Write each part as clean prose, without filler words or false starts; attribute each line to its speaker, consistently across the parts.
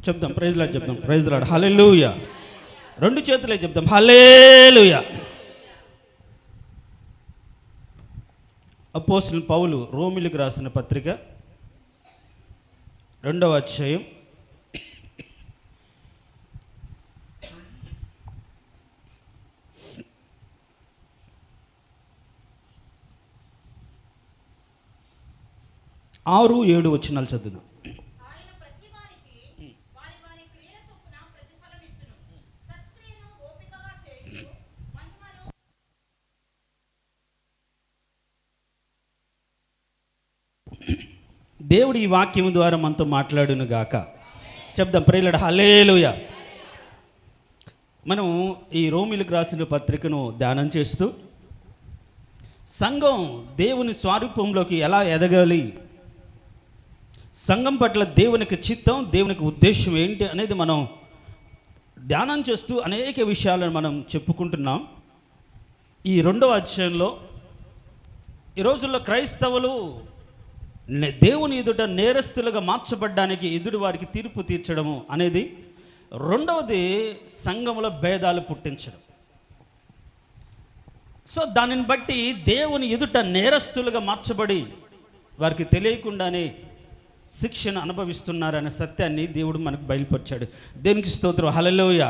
Speaker 1: చెప్దాం, praise lord చెప్దాం, praise Lord, హల్లెలూయా. రెండు చేతులే చెప్దాం, హల్లెలూయా. అపోస్తలుడైన పౌలు రోమీయులకు రాసిన పత్రిక 2వ అధ్యాయం 6-7 వచనాలు చదువుదాం. దేవుడు ఈ వాక్యం ద్వారా మనతో మాట్లాడును గాక. చెప్దాం, ప్రైజ్ లార్డ్, హల్లెలూయా. మనం ఈ రోమీయులకు రాసిన పత్రికను ధ్యానం చేస్తూ సంఘం దేవుని స్వరూపంలోకి ఎలా ఎదగాలి, సంఘం పట్ల దేవునికి చిత్తం, దేవునికి ఉద్దేశం ఏంటి అనేది మనం ధ్యానం చేస్తూ అనేక విషయాలను మనం చెప్పుకుంటున్నాం. ఈ 2వ అధ్యాయంలో ఈ రోజుల్లో క్రైస్తవులు దేవుని ఎదుట నేరస్తులుగా మార్చబడ్డానికి ఎదుటి వారికి తీర్పు తీర్చడము అనేది, రెండవది సంఘంలో భేదాలు పుట్టించడం. సో దానిని బట్టి దేవుని ఎదుట నేరస్తులుగా మార్చబడి వారికి తెలియకుండానే శిక్షను అనుభవిస్తున్నారనే సత్యాన్ని దేవుడు మనకు బయలుపరిచాడు. దేవునికి స్తోత్రం, హల్లెలూయా.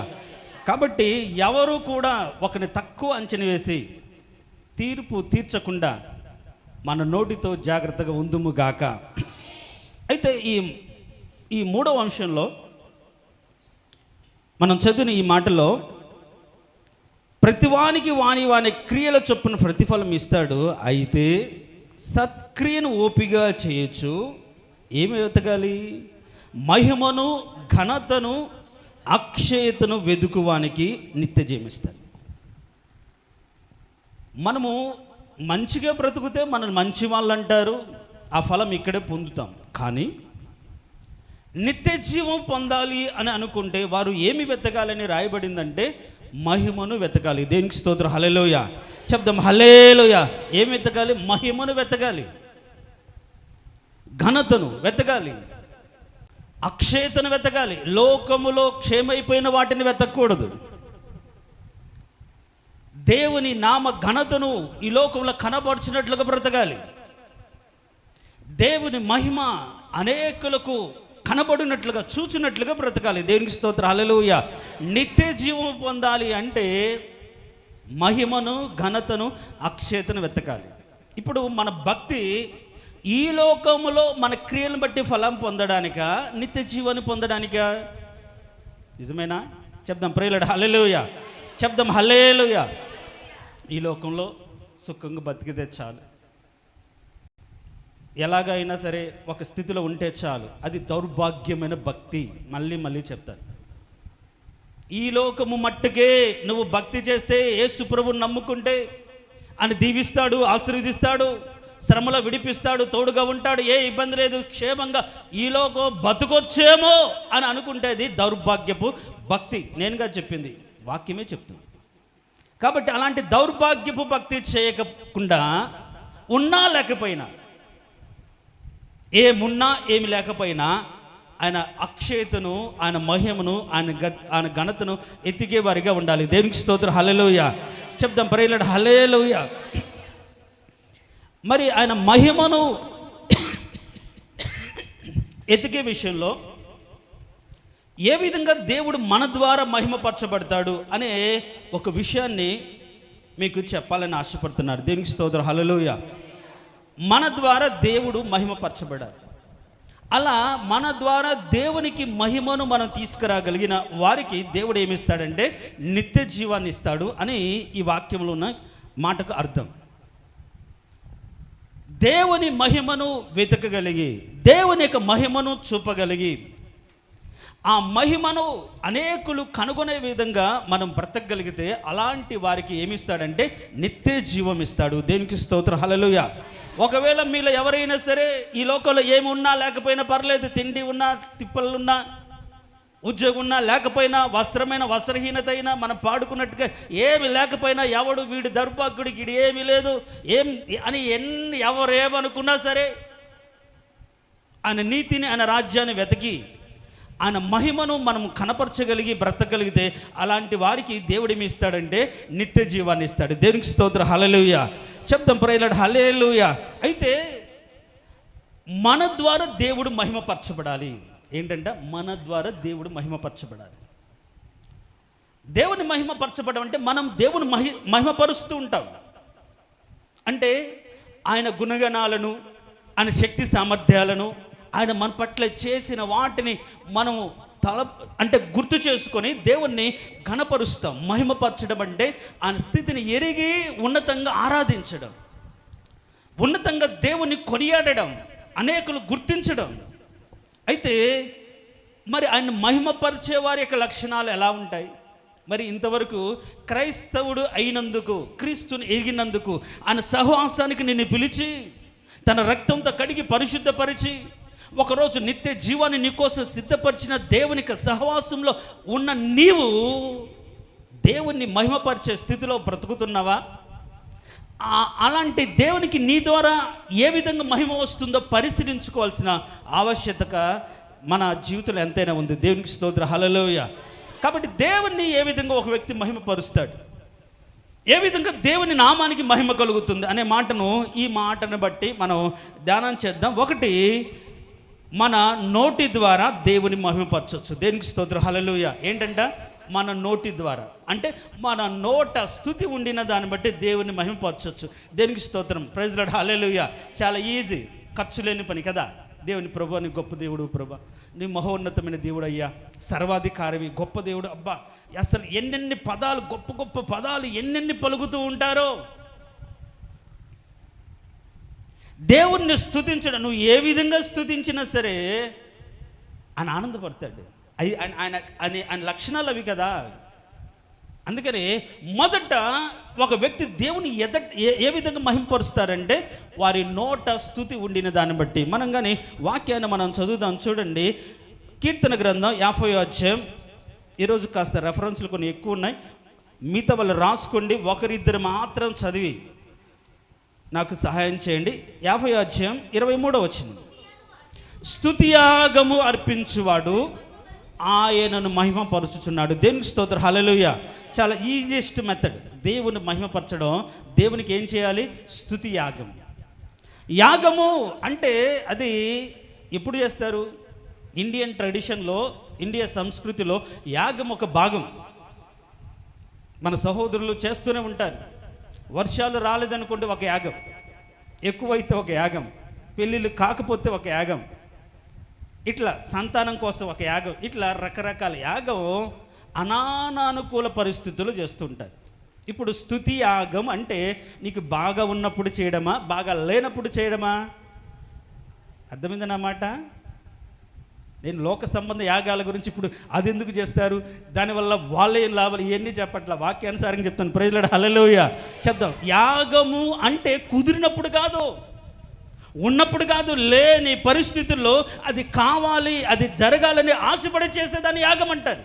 Speaker 1: కాబట్టి ఎవరు కూడా ఒకరిని తక్కువ అంచనా వేసి తీర్పు తీర్చకుండా మన నోటితో జాగ్రత్తగా ఉందుము గాక. అయితే ఈ 3వ అంశంలో మనం చదివిన ఈ మాటలో ప్రతివానికి వాని క్రియల చొప్పున ప్రతిఫలం ఇస్తాడు. అయితే సత్క్రియను ఓపిగా చేయొచ్చు. ఏమి వెతకాలి? మహిమను, ఘనతను, అక్షయతను వెదుకువానికి నిత్య జీవిస్తాడు. మనము మంచిగా బ్రతుకుతే మనల్ని మంచి వాళ్ళు అంటారు, ఆ ఫలం ఇక్కడే పొందుతాం. కానీ నిత్య జీవం పొందాలి అని అనుకుంటే వారు ఏమి వెతకాలని రాయబడిందంటే మహిమను వెతకాలి. దేనికి స్తోత్రం, హల్లెలూయా. చెప్దాం, హల్లెలూయా. ఏమి వెతకాలి? మహిమను వెతకాలి, ఘనతను వెతకాలి, అక్షయతను వెతకాలి. లోకములో క్షేమైపోయిన వాటిని వెతకూడదు. దేవుని నామ ఘనతను ఈ లోకంలో కనబర్చినట్లుగా బ్రతకాలి. దేవుని మహిమ అనేకులకు కనబడినట్లుగా, చూచినట్లుగా బ్రతకాలి. దేవునికి స్తోత్రం, హల్లెలూయా. నిత్య జీవం పొందాలి అంటే మహిమను, ఘనతను, అక్షయతను వెతకాలి. ఇప్పుడు మన భక్తి ఈ లోకములో మన క్రియలను బట్టి ఫలం పొందడానికా, నిత్య జీవాన్ని పొందడానికా? నిజమేనా? చెప్దాం, ప్రైజ్ లార్డ్, హల్లెలూయా. చెప్దాం, హల్లెలూయా. ఈ లోకంలో సుఖంగా బతికితే చాలు, ఎలాగైనా సరే ఒక స్థితిలో ఉంటే చాలు. అది దౌర్భాగ్యమైన భక్తి. మళ్ళీ చెప్తాను, ఈ లోకము మట్టుకే నువ్వు భక్తి చేస్తే, యేసు ప్రభువుని నమ్ముకుంటే ఆయన దీవిస్తాడు, ఆశీర్వదిస్తాడు, శ్రమలో విడిపిస్తాడు, తోడుగా ఉంటాడు, ఏ ఇబ్బంది లేదు, క్షేమంగా ఈ లోకం బతుకొచ్చేమో అని అనుకుంటే అది దౌర్భాగ్యపు భక్తి. నేనుగా చెప్పింది, వాక్యమే చెప్తుంది. కాబట్టి అలాంటి దౌర్భాగ్యపు భక్తి చేయకుండా, ఉన్నా లేకపోయినా, ఏమున్నా ఏమి లేకపోయినా ఆయన అక్షయతను, ఆయన మహిమను, ఆయన ఘనతను ఎత్తికే వారిగా ఉండాలి. దేవునికి స్తోత్రం, హల్లెలూయా. చెప్దాం, ప్రైజ్ లార్డ్, హల్లెలూయా. మరి ఆయన మహిమను ఎతికే విషయంలో ఏ విధంగా దేవుడు మన ద్వారా మహిమపరచబడతాడు అనే ఒక విషయాన్ని మీకు చెప్పాలని ఆశపడుతున్నారు. దేవునికి స్తోత్రం, హల్లెలూయా. మన ద్వారా దేవుడు మహిమపరచబడాలి. అలా మన ద్వారా దేవునికి మహిమను మనం తీసుకురాగలిగిన వారికి దేవుడు ఏమిస్తాడంటే నిత్య జీవాన్ని ఇస్తాడు అని ఈ వాక్యంలో ఉన్న మాటకు అర్థం. దేవుని మహిమను వెతకగలిగి, దేవుని యొక్క మహిమను చూపగలిగి, ఆ మహిమను అనేకులు కనుగొనే విధంగా మనం బ్రతకగలిగితే అలాంటి వారికి ఏమిస్తాడంటే నిత్య జీవం ఇస్తాడు. దేనికి స్తోత్రం, హల్లెలూయా. ఒకవేళ మీలో ఎవరైనా సరే ఈ లోకంలో ఏమున్నా లేకపోయినా పర్లేదు, తిండి ఉన్నా, తిప్పలున్నా, ఉద్యోగం ఉన్నా లేకపోయినా, వస్త్రహీనత అయినా, మనం పాడుకున్నట్టుగా ఏమి లేకపోయినా, ఎవడు వీడి దౌర్భాగ్యుడికి ఇది ఏమీ లేదు అని ఎవరేమనుకున్నా సరే ఆయన నీతిని, ఆయన రాజ్యాన్ని వెతికి ఆయన మహిమను మనం కనపరచగలిగి బ్రతకగలిగితే అలాంటి వారికి దేవుడు ఏమి ఇస్తాడంటే నిత్య జీవాన్ని ఇస్తాడు. దేవునికి స్తోత్రం. హల్లెలూయా చెప్తాం. ప్రైలాడ్ హల్లెలూయా. అయితే మన ద్వారా దేవుడు మహిమపరచబడాలి. ఏంటంటే మన ద్వారా దేవుడు మహిమపరచబడాలి. దేవుని మహిమపరచబడడం అంటే మనం దేవుని మహిమపరుస్తూ ఉంటాం. అంటే ఆయన గుణగణాలను, ఆయన శక్తి సామర్థ్యాలను, ఆయన మన పట్ల చేసిన వాటిని మనం అంటే గుర్తు చేసుకొని దేవుణ్ణి ఘనపరుస్తాం. మహిమపరచడం అంటే ఆయన స్థితిని ఎరిగి ఉన్నతంగా ఆరాధించడం, ఉన్నతంగా దేవుణ్ణి కొనియాడడం, అనేకులు గుర్తించడం. అయితే మరి ఆయన మహిమపరిచే వారి యొక్క లక్షణాలు ఎలా ఉంటాయి? మరి ఇంతవరకు క్రైస్తవుడు అయినందుకు, క్రీస్తుని ఎరిగినందుకు, ఆయన సహవాసానికి నిన్ను పిలిచి తన రక్తంతో కడిగి పరిశుద్ధపరిచి ఒకరోజు నిత్య జీవాన్ని నీకోసం సిద్ధపరిచిన దేవునికి సహవాసంలో ఉన్న నీవు దేవుణ్ణి మహిమపరిచే స్థితిలో బ్రతుకుతున్నావా? అలాంటి దేవునికి నీ ద్వారా ఏ విధంగా మహిమ వస్తుందో పరిశీలించుకోవాల్సిన ఆవశ్యకత మన జీవితంలో ఎంతైనా ఉంది. దేవునికి స్తోత్రం. హల్లెలూయా. కాబట్టి దేవుణ్ణి ఏ విధంగా ఒక వ్యక్తి మహిమపరుస్తాడు, ఏ విధంగా దేవుని నామానికి మహిమ కలుగుతుంది అనే ఈ మాటను బట్టి మనం ధ్యానం చేద్దాం. ఒకటి, మన నోటి ద్వారా దేవుని మహిమపరచవచ్చు. దేవునికి స్తోత్రం. హల్లెలూయా. ఏంటంట? మన నోటి ద్వారా, అంటే మన నోట స్తుతి ఉండిన దాన్ని బట్టి దేవుని మహిమపరచవచ్చు. దేవునికి స్తోత్రం. Praise Lord. హల్లెలూయా. చాలా ఈజీ, ఖర్చు లేని పని కదా. దేవుని ప్రభు, నీ గొప్ప దేవుడు ప్రభా, నీ మహోన్నతమైన దేవుడు అయ్యా, సర్వాధికారివి, గొప్ప దేవుడు. అబ్బా, అసలు ఎన్నెన్ని పదాలు, గొప్ప గొప్ప పదాలు ఎన్నెన్ని పలుకుతూ ఉంటారో. దేవుణ్ణి స్తుతించడం, నువ్వు ఏ విధంగా స్తుతించినా సరే ఆయన ఆనందపడతాడు. ఆయన లక్షణాలు అవి కదా. అందుకని మొదట ఒక వ్యక్తి దేవుని ఏ విధంగా మహింపరుస్తారంటే వారి నోట స్తుతి ఉండిన దాన్ని బట్టి. మనం కానీ వాక్యాన్ని మనం చదువుదాం. చూడండి, కీర్తన గ్రంథం 50వ అధ్యాయం. ఈరోజు కాస్త రెఫరెన్స్లు కొన్ని ఎక్కువ ఉన్నాయి, మిగతా వాళ్ళు రాసుకోండి. ఒకరిద్దరు మాత్రం చదివి నాకు సహాయం చేయండి. 50వ అధ్యాయం 23వ వచనం. స్తుతియాగము అర్పించువాడు ఆయనను మహిమపరచుచున్నాడు. దేవునికి స్తోత్రం. హల్లెలూయా. చాలా ఈజియెస్ట్ మెథడ్ దేవుని మహిమపరచడం. దేవునికి ఏం చేయాలి? స్తుతి యాగం. యాగము అంటే అది ఎప్పుడు చేస్తారు? ఇండియన్ ట్రెడిషన్లో, ఇండియా సంస్కృతిలో యాగం ఒక భాగం. మన సహోదరులు చేస్తూనే ఉంటారు. వర్షాలు రాలేదనుకోండి ఒక యాగం, ఎక్కువైతే ఒక యాగం, పెళ్ళిళ్ళు కాకపోతే ఒక యాగం, ఇట్లా సంతానం కోసం ఒక యాగం, ఇట్లా రకరకాల యాగం అనానుకూల పరిస్థితులు చేస్తుంటారు. ఇప్పుడు స్తుతి యాగం అంటే నీకు బాగా ఉన్నప్పుడు చేయడమా, బాగా లేనప్పుడు చేయడమా? అర్థమైందన్నమాట. నేను లోక సంబంధ యాగాల గురించి ఇప్పుడు అది ఎందుకు చేస్తారు, దానివల్ల వాళ్ళే ఏం లాభాలు, ఇవన్నీ చెప్పట్ల, వాక్యానుసారంగా చెప్తాను. Praise Lord. హల్లెలూయా. చెప్దాం. యాగము అంటే కుదిరినప్పుడు కాదు, ఉన్నప్పుడు కాదు, లేని పరిస్థితుల్లో అది కావాలి, అది జరగాలని ఆశపడి చేసేదాన్ని యాగం అంటారు.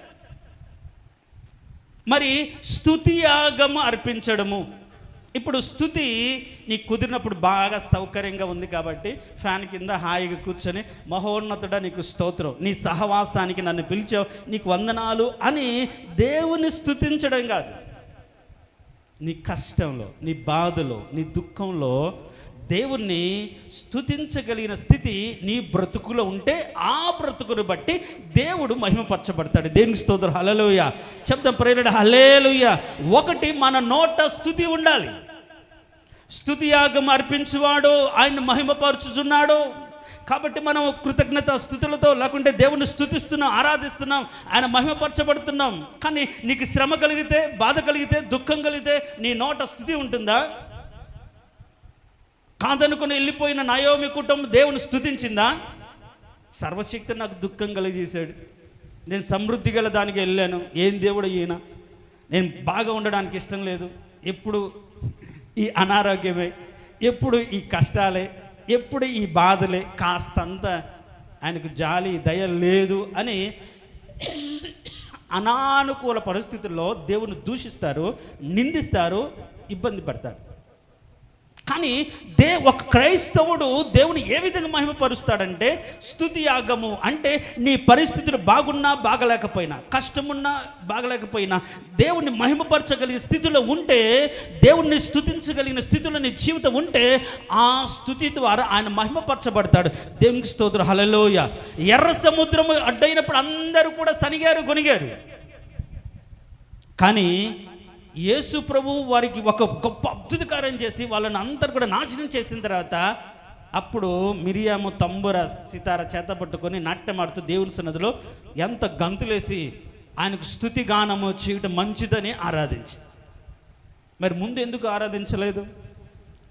Speaker 1: మరి స్తుతి యాగము అర్పించడము. ఇప్పుడు స్తుతి నీకు కుదిరినప్పుడు బాగా సౌకర్యంగా ఉంది కాబట్టి ఫ్యాన్ కింద హాయిగా కూర్చొని, మహోన్నతుడా నీకు స్తోత్రం, నీ సహవాసానికి నన్ను పిలిచావు, నీకు వందనాలు అని దేవుని స్తుతించడం కాదు. నీ కష్టంలో, నీ బాధలో, నీ దుఃఖంలో దేవుణ్ణి స్తుతించగలిగిన స్థితి నీ బ్రతుకులో ఉంటే ఆ బ్రతుకును బట్టి దేవుడు మహిమపరచబడతాడు. దేవునికి స్తోత్రం. హల్లెలూయా. చెప్తాం. ప్రేరణ. హల్లెలూయా. ఒకటి, మన నోట స్తుతి ఉండాలి. స్తుతి యాగం అర్పించువాడు ఆయన మహిమపరచుచున్నాడు. కాబట్టి మనం కృతజ్ఞత స్తుతులతో, లేకుంటే దేవుని స్తుతిస్తున్నాం, ఆరాధిస్తున్నాం, ఆయన మహిమపరచబడుతున్నాం. కానీ నీకు శ్రమ కలిగితే, బాధ కలిగితే, దుఃఖం కలిగితే నీ నోట స్తుతి ఉంటుందా? కాదనుకుని వెళ్ళిపోయిన నయోమి కుటుంబం దేవుని స్తుతించిందా? సర్వశక్తి నాకు దుఃఖం కలిగజేశాడు, నేను సమృద్ధి గల దానికి వెళ్ళాను, ఏం దేవుడు ఈయన, నేను బాగా ఉండడానికి ఇష్టం లేదు, ఎప్పుడు ఈ అనారోగ్యమే, ఎప్పుడు ఈ కష్టాలే, ఎప్పుడు ఈ బాధలే, కాస్తంత ఆయనకు జాలి దయ లేదు అని అనానుకూల పరిస్థితుల్లో దేవుని దూషిస్తారు, నిందిస్తారు, ఇబ్బంది పడతారు. కానీ ఒక క్రైస్తవుడు దేవుని ఏ విధంగా మహిమపరుస్తాడంటే స్తుతి యాగము అంటే నీ పరిస్థితులు బాగున్నా బాగలేకపోయినా, కష్టమున్నా బాగలేకపోయినా దేవుణ్ణి మహిమపరచగలిగే స్థితిలో ఉంటే, దేవుణ్ణి స్తుతించగలిగిన స్థితిలో నీ జీవితం ఉంటే ఆ స్తుతి ద్వారా ఆయన మహిమపరచబడతాడు. దేవునికి స్తోత్రం, హల్లెలూయా. ఎర్ర సముద్రము అడ్డైనప్పుడు అందరూ కూడా సనిగారు, గొనిగారు. కానీ యేసు ప్రభు వారికి ఒక గొప్ప అద్భుత కార్యం చేసి వాళ్ళని అందరు కూడా నాశనం చేసిన తర్వాత అప్పుడు మిరియాము తంబుర సితార చేత పట్టుకొని నాట్యమాడుతూ దేవుని సన్నిధిలో ఎంత గంతులేసి ఆయనకు స్తుతి గానము చేయటం మంచిదని ఆరాధించింది. మరి ముందు ఎందుకు ఆరాధించలేదు?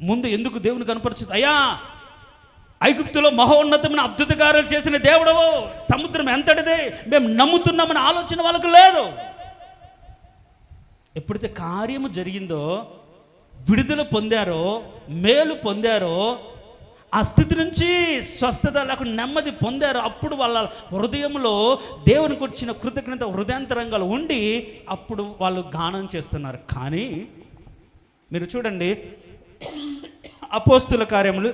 Speaker 1: ముందు ఎందుకు దేవుని కనపరచదు? అయ్యా, ఐగుప్తులో మహోన్నతమైన అద్భుత కార్యాలు చేసిన దేవుడవు, సముద్రం ఎంతటిదే మేము నమ్ముతున్నామని ఆలోచన వాళ్ళకు లేదు. ఎప్పుడైతే కార్యము జరిగిందో, విడుదల పొందారో, మేలు పొందారో, ఆ స్థితి నుంచి స్వస్థత లేకుండా నెమ్మది పొందారో, అప్పుడు వాళ్ళ హృదయంలో దేవునికి వచ్చిన కృతజ్ఞత హృదయాంతరంగాలు ఉండి అప్పుడు వాళ్ళు గానం చేస్తున్నారు. కానీ మీరు చూడండి, అపోస్తుల కార్యములు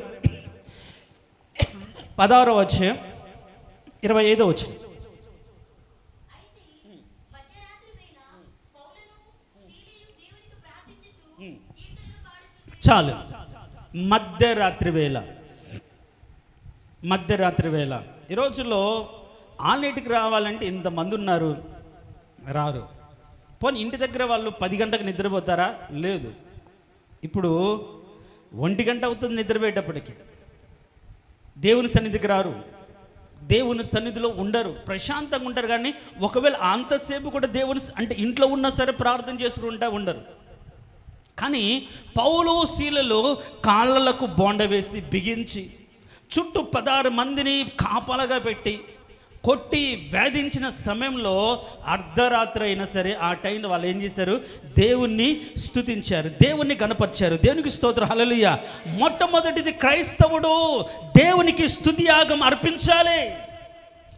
Speaker 1: 16వ అధ్యాయం 25వ వచనం. చాలు. మధ్యరాత్రి వేళ ఈ రోజుల్లో ఆన్లైట్కి రావాలంటే ఇంతమంది ఉన్నారు, రారు. పోనీ ఇంటి దగ్గర వాళ్ళు 10 గంటలకు నిద్రపోతారా? లేదు. ఇప్పుడు 1 గంట అవుతుంది నిద్రపోయేటప్పటికి. దేవుని సన్నిధికి రారు, దేవుని సన్నిధిలో ఉండరు, ప్రశాంతంగా ఉంటారు. కానీ ఒకవేళ అంతసేపు కూడా దేవుని అంటే ఇంట్లో ఉన్నా సరే ప్రార్థన చేసుకుంటూ ఉండరు. కానీ పౌలు శీలలు కాళ్ళలకు బోండ వేసి బిగించి చుట్టూ 16 మందిని కాపలగా పెట్టి కొట్టి వేధించిన సమయంలో అర్ధరాత్రి అయినా సరే ఆ టైంలో వాళ్ళు ఏం చేశారు? దేవుణ్ణి స్తుతించారు, దేవుణ్ణి గణపరిచారు. దేవునికి స్తోత్రం, హల్లెలూయా. మొట్టమొదటిది క్రైస్తవుడు దేవునికి స్తుతి యాగం అర్పించాలి.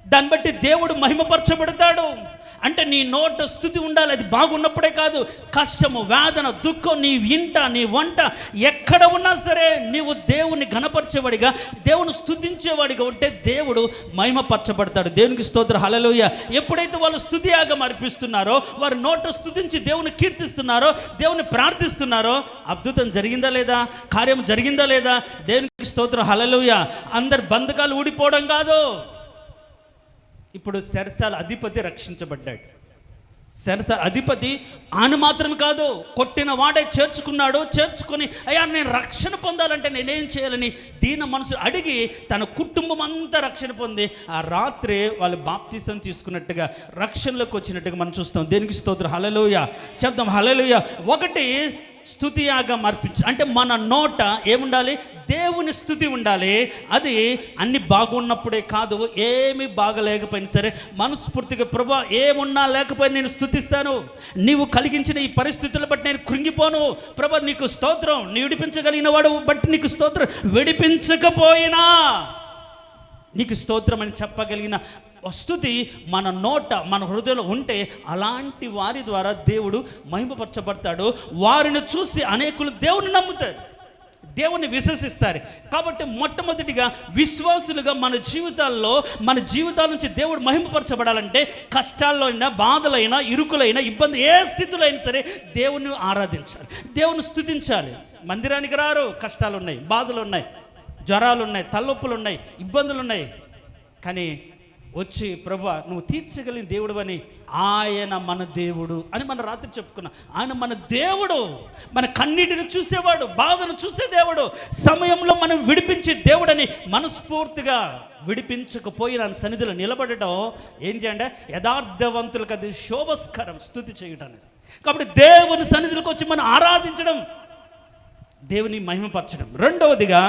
Speaker 1: దాన్ని బట్టి దేవుడు మహిమపరచబడతాడు. అంటే నీ నోట స్తుతి ఉండాలి. అది బాగున్నప్పుడే కాదు, కష్టము, వేదన, దుఃఖం నీ ఇంట, నీ వంట ఎక్కడ ఉన్నా సరే నీవు దేవుని ఘనపరచేవాడిగా, దేవుని స్తుతించేవాడిగా ఉంటే దేవుడు మహిమపరచబడతాడు. దేవునికి స్తోత్రం, హల్లెలూయా. ఎప్పుడైతే వాళ్ళు స్తుతి యాగం అర్పిస్తున్నారో, వారి నోట స్తుతించి దేవుని కీర్తిస్తున్నారో, దేవుని ప్రార్థిస్తున్నారో, అద్భుతం జరిగిందా లేదా? కార్యం జరిగిందా లేదా? దేవునికి స్తోత్రం, హల్లెలూయా. అందరు బంధకాలు ఊడిపోవడం కాదు. ఇప్పుడు చెరసాల అధిపతి రక్షించబడ్డాడు. చెరసాల అధిపతి ఆయన మాత్రం కాదు, కొట్టిన వాడే చేర్చుకొని అయ్యా నేను రక్షణ పొందాలంటే నేనేం చేయాలని దీన మనసు అడిగి తన కుటుంబం అంతా రక్షణ పొంది ఆ రాత్రే వాళ్ళు బాప్తిసం తీసుకున్నట్టుగా రక్షణలోకి వచ్చినట్టుగా మనం చూస్తాం. దేనికి స్తోత్రం, హల్లెలూయా. చెప్దాం, హల్లెలూయా. ఒకటి స్తుతి యాగం అంటే మన నోట ఏముండాలి? దేవుని స్తుతి ఉండాలి. అది అన్ని బాగున్నప్పుడే కాదు, ఏమి బాగలేకపోయినా సరే మనస్ఫూర్తిగా ప్రభువా ఏమున్నా లేకపోయినా నేను స్తుతిస్తాను, నీవు కలిగించిన ఈ పరిస్థితులను బట్టి నేను కృంగిపోను, ప్రభువా నీకు స్తోత్రం, నీ విడిపించగలిగిన వాడు బట్టి నీకు స్తోత్రం, విడిపించకపోయినా నీకు స్తోత్రం అని చెప్పగలిగిన స్తుతి మన నోట, మన హృదయంలో ఉంటే అలాంటి వారి ద్వారా దేవుడు మహిమపరచబడతాడు. వారిని చూసి అనేకులు దేవుని నమ్ముతారు, దేవుని విశ్వసిస్తారు. కాబట్టి మొట్టమొదటిగా విశ్వాసులుగా మన జీవితాల నుంచి దేవుడు మహిమపరచబడాలంటే కష్టాల్లో అయినా, బాధలైనా, ఇరుకులైనా, ఇబ్బంది ఏ స్థితిలో అయినా సరే దేవుని ఆరాధించాలి, దేవుని స్తుతించాలి. మందిరానికి రారు, కష్టాలు ఉన్నాయి, బాధలు ఉన్నాయి, జ్వరాలు ఉన్నాయి, తలనొప్పులు ఉన్నాయి, ఇబ్బందులు ఉన్నాయి. కానీ వచ్చి ప్రభువా నువ్వు తీర్చగలిగిన దేవుడు అని, ఆయన మన దేవుడు అని మన రాత్రి చెప్పుకున్నాం. ఆయన మన దేవుడు, మన కన్నీటిని చూసేవాడు, బాధను చూసే దేవుడు, సమయంలో మనం విడిపించే దేవుడని మనస్ఫూర్తిగా విడిపించకపోయిన సన్నిధిలో నిలబడటం ఏం చేయండి? యథార్థవంతులకు అది శోభస్కరం, స్తుతి చేయటం. కాబట్టి దేవుని సన్నిధిలోకి వచ్చి మనం ఆరాధించడం, దేవుని మహిమపరచడం. రెండవదిగా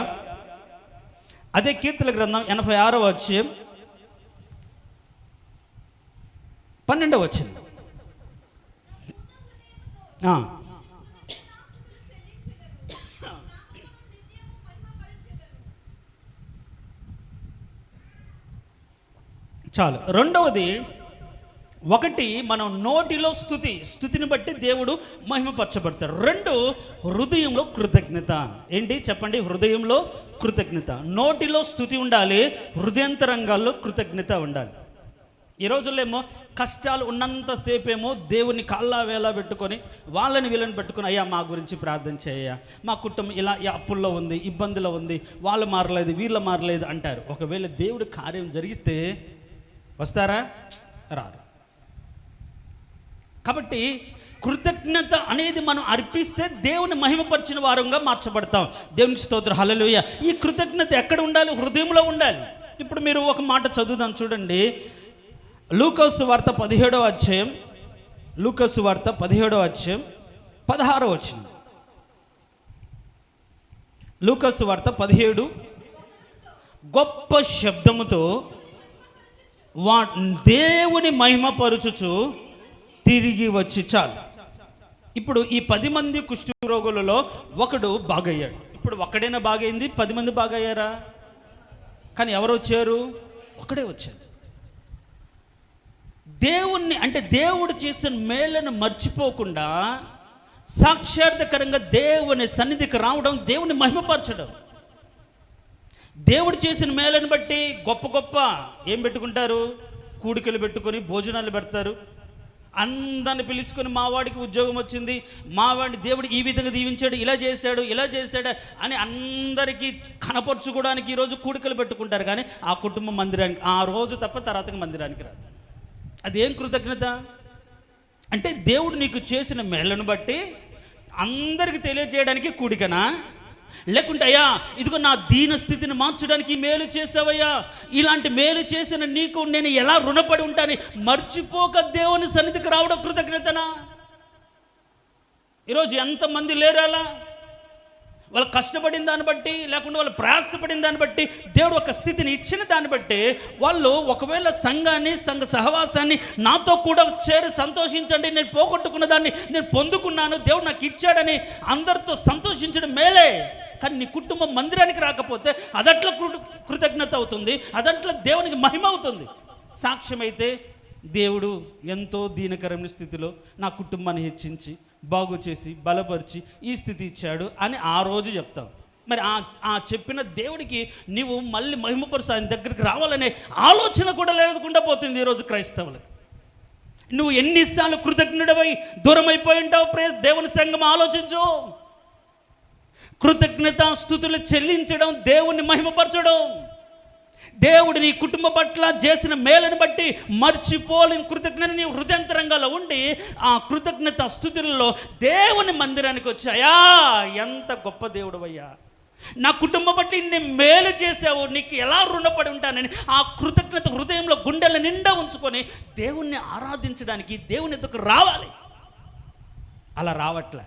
Speaker 1: అదే కీర్తన గ్రంథం 86వ అధ్యాయం 12వ వచనం. చాలు. రెండవది ఒకటి, మనం నోటిలో స్థుతిని బట్టి దేవుడు మహిమపరచబడతాడు. రెండు, హృదయంలో కృతజ్ఞత. ఏంటి చెప్పండి? హృదయంలో కృతజ్ఞత. నోటిలో స్థుతి ఉండాలి, హృదయాంతరంగాల్లో కృతజ్ఞత ఉండాలి. ఈ రోజుల్లో ఏమో కష్టాలు ఉన్నంతసేపేమో దేవుని కాళ్ళ వేళ పెట్టుకొని వాళ్ళని వీళ్ళని పెట్టుకొని, అయ్యా మా గురించి ప్రార్థన చేయ, మా కుటుంబం ఇలా అప్పుల్లో ఉంది, ఇబ్బందిలో ఉంది, వాళ్ళు మారలేదు, వీళ్ళు మారలేదు అంటారు. ఒకవేళ దేవుడు కార్యం జరిగిస్తే వస్తారా? రారు. కాబట్టి కృతజ్ఞత అనేది మనం అర్పిస్తే దేవుని మహిమపరిచిన వారంగా మార్చబడతాం. దేవునికి స్తోత్రం, హల్లెలూయా. ఈ కృతజ్ఞత ఎక్కడ ఉండాలి? హృదయంలో ఉండాలి. ఇప్పుడు మీరు ఒక మాట చదువుదాం చూడండి. లూకా సువార్త 17వ అధ్యాయం, లూకా సువార్త 17వ అధ్యాయం 16వ వచనం. లూకా సువార్త 17, గొప్ప శబ్దముతో దేవుని మహిమపరుచుచు తిరిగి వచ్చి. చాలు. ఇప్పుడు ఈ 10 మంది కుష్ఠరోగులలో ఒకడు బాగయ్యాడు. ఇప్పుడు ఒక్కడైనా బాగైంది? 10 మంది బాగయ్యారా? కానీ ఎవరు వచ్చారు? ఒకడే వచ్చాడు. దేవుణ్ణి, అంటే దేవుడు చేసిన మేలను మర్చిపోకుండా సాక్షాత్కరంగా దేవుని సన్నిధికి రావడం, దేవుని మహిమపరచడం. దేవుడు చేసిన మేలను బట్టి గొప్ప గొప్ప ఏం పెట్టుకుంటారు? కూడికలు పెట్టుకొని భోజనాలు పెడతారు. అందరిని పిలుచుకొని, మా వాడికి ఉద్యోగం వచ్చింది, మా వాడిని దేవుడు ఈ విధంగా దీవించాడు, ఇలా చేశాడు, ఇలా చేశాడు అని అందరికీ కనపరుచుకోవడానికి ఈరోజు కూడికలు పెట్టుకుంటారు. కానీ ఆ కుటుంబం మందిరానికి ఆ రోజు తప్ప తర్వాతకి మందిరానికి రాదు. అదేం కృతజ్ఞత? అంటే దేవుడు నీకు చేసిన మేలను బట్టి అందరికి తెలియజేయడానికి కూడికనా? లేకుంటే అయ్యా ఇదిగో నా దీన స్థితిని మార్చడానికి మేలు చేసావయ్యా, ఇలాంటి మేలు చేసిన నీకు నేను ఎలా రుణపడి ఉంటాను మర్చిపోక దేవుని సన్నిధికి రావడం కృతజ్ఞతనా? ఈరోజు ఎంతమంది లేరు అలా? వాళ్ళు కష్టపడిన దాన్ని బట్టి, లేకుండా వాళ్ళు ప్రయాసపడిన దాన్ని బట్టి, దేవుడు ఒక స్థితిని ఇచ్చిన దాన్ని బట్టి వాళ్ళు ఒకవేళ సంఘాన్ని, సంఘ సహవాసాన్ని నాతో కూడా చేరి సంతోషించండి, నేను పోగొట్టుకున్న దాన్ని నేను పొందుకున్నాను, దేవుడు నాకు ఇచ్చాడని అందరితో సంతోషించడం మేలే. కానీ నీ కుటుంబం మందిరానికి రాకపోతే అదట్లా కృతజ్ఞత అవుతుంది, అదట్లా దేవునికి మహిమ అవుతుంది. సాక్ష్యం అయితే దేవుడు ఎంతో దీనకరమైన స్థితిలో నా కుటుంబాన్ని హెచ్చించి బాగు చేసి బలపరిచి ఈ స్థితి ఇచ్చాడు అని ఆ రోజు చెప్తాం. మరి ఆ చెప్పిన దేవుడికి నీవు మళ్ళీ మహిమపరుస్తూ ఆయన దగ్గరికి రావాలనే ఆలోచన కూడా లేకుండా పోతుంది ఈరోజు క్రైస్తవులకు. నువ్వు ఎన్నిసార్లు కృతజ్ఞుడవై దూరం అయిపోయి ఉంటావు? దేవుని సంఘం ఆలోచించు. కృతజ్ఞత స్తుతులు చెల్లించడం, దేవుణ్ణి మహిమపరచడం. దేవుడు నీ కుటుంబ పట్ల చేసిన మేలను బట్టి మర్చిపోలేని కృతజ్ఞత నీ హృదయంతరంగాలో ఉండి ఆ కృతజ్ఞత స్తుతులలో దేవుని మందిరానికి వచ్చాయా, ఎంత గొప్ప దేవుడు అయ్యా, నా కుటుంబం పట్ల ఇన్ని మేలు చేసావు, నీకు ఎలా రుణపడి ఉంటానని ఆ కృతజ్ఞత హృదయంలో గుండెల నిండా ఉంచుకొని దేవుణ్ణి ఆరాధించడానికి దేవుని ఎదుకు రావాలి. అలా రావట్లే,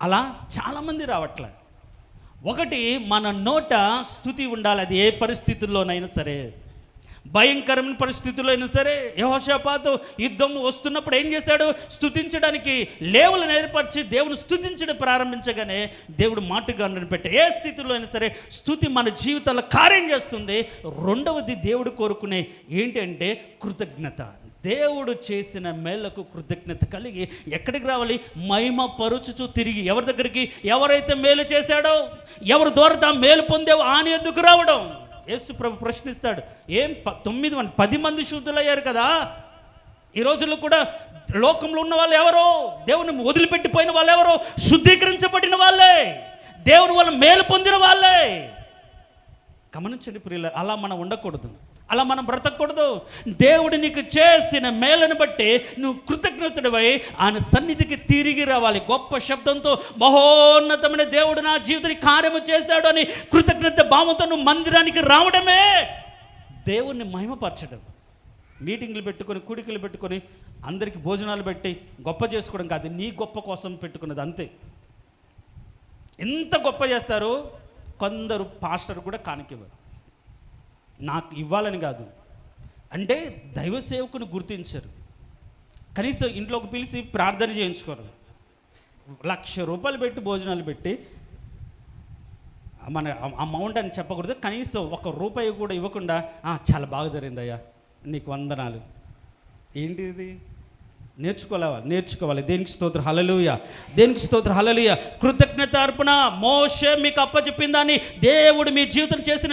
Speaker 1: అలా చాలామంది రావట్లే. ఒకటి, మన నోట స్తుతి ఉండాలి. అది ఏ పరిస్థితుల్లోనైనా సరే, భయంకరమైన పరిస్థితుల్లో అయినా సరే. యెహోషాపాతు యుద్ధం వస్తున్నప్పుడు ఏం చేశాడు? స్తుతించడానికి లేవులను ఏర్పరిచి దేవుని స్తుతించడం ప్రారంభించగానే దేవుడు మాటుగాండ్రను పెట్టి, ఏ స్థితిలో అయినా సరే స్తుతి మన జీవితాల్లో కార్యం చేస్తుంది. రెండవది దేవుడు కోరుకునే ఏంటంటే కృతజ్ఞత. దేవుడు చేసిన మేళ్లకు కృతజ్ఞత కలిగి ఎక్కడికి రావాలి? మహిమ పరుచుచు తిరిగి ఎవరి దగ్గరికి? ఎవరైతే మేలు చేశాడో, ఎవరి ద్వారా మేలు పొందేవో ఆయన ఎద్దుకు రావడం. యేసు ప్రభు ప్రశ్నిస్తాడు, ఏం 10 మంది శుద్ధులయ్యారు కదా, ఈ రోజుల్లో కూడా లోకంలో ఉన్న వాళ్ళు ఎవరో, దేవుని వదిలిపెట్టిపోయిన వాళ్ళు ఎవరో, శుద్ధీకరించబడిన వాళ్ళే, దేవుని వల్ల మేలు పొందిన వాళ్ళే. గమనించండి ప్రియులారా, అలా మనం ఉండకూడదు, అలా మనం బ్రతకూడదు. దేవుడు నీకు చేసిన మేలను బట్టి నువ్వు కృతజ్ఞతుడివై ఆయన సన్నిధికి తిరిగి రావాలి. గొప్ప శబ్దంతో మహోన్నతమైన దేవుడు నా జీవితాన్ని కార్యము చేశాడు అని కృతజ్ఞత భావంతో నువ్వు మందిరానికి రావడమే దేవుణ్ణి మహిమపరచడం. మీటింగ్లు పెట్టుకొని, కూడికలు పెట్టుకొని, అందరికీ భోజనాలు పెట్టి గొప్ప చేసుకోవడం కాదు, నీ గొప్ప కోసం పెట్టుకున్నది అంతే. ఎంత గొప్ప చేస్తారు కొందరు పాస్టర్ కూడా కానికివ్వరు. నాకు ఇవ్వాలని కాదు, అంటే దైవ సేవకుని గుర్తించరు, కనీసం ఇంట్లోకి పిలిచి ప్రార్థన చేయించుకోరు. 1,00,000 రూపాయలు పెట్టి భోజనాలు పెట్టి మన అమౌంట్ అని చెప్పకూడదు, కనీసం 1 రూపాయి కూడా ఇవ్వకుండా చాలా బాగా జరిగిందయ్యా, నీకు వందనాలు, ఏంటిది? నేర్చుకోవాలి. దేనికి స్తోత్రం, హల్లెలూయా. దేనికి స్తోత్రం, హల్లెలూయా. కృతజ్ఞత అర్పణ. మోషే మీకు అప్పచెప్పిన దాన్ని దేవుడు మీ జీవితం చేసిన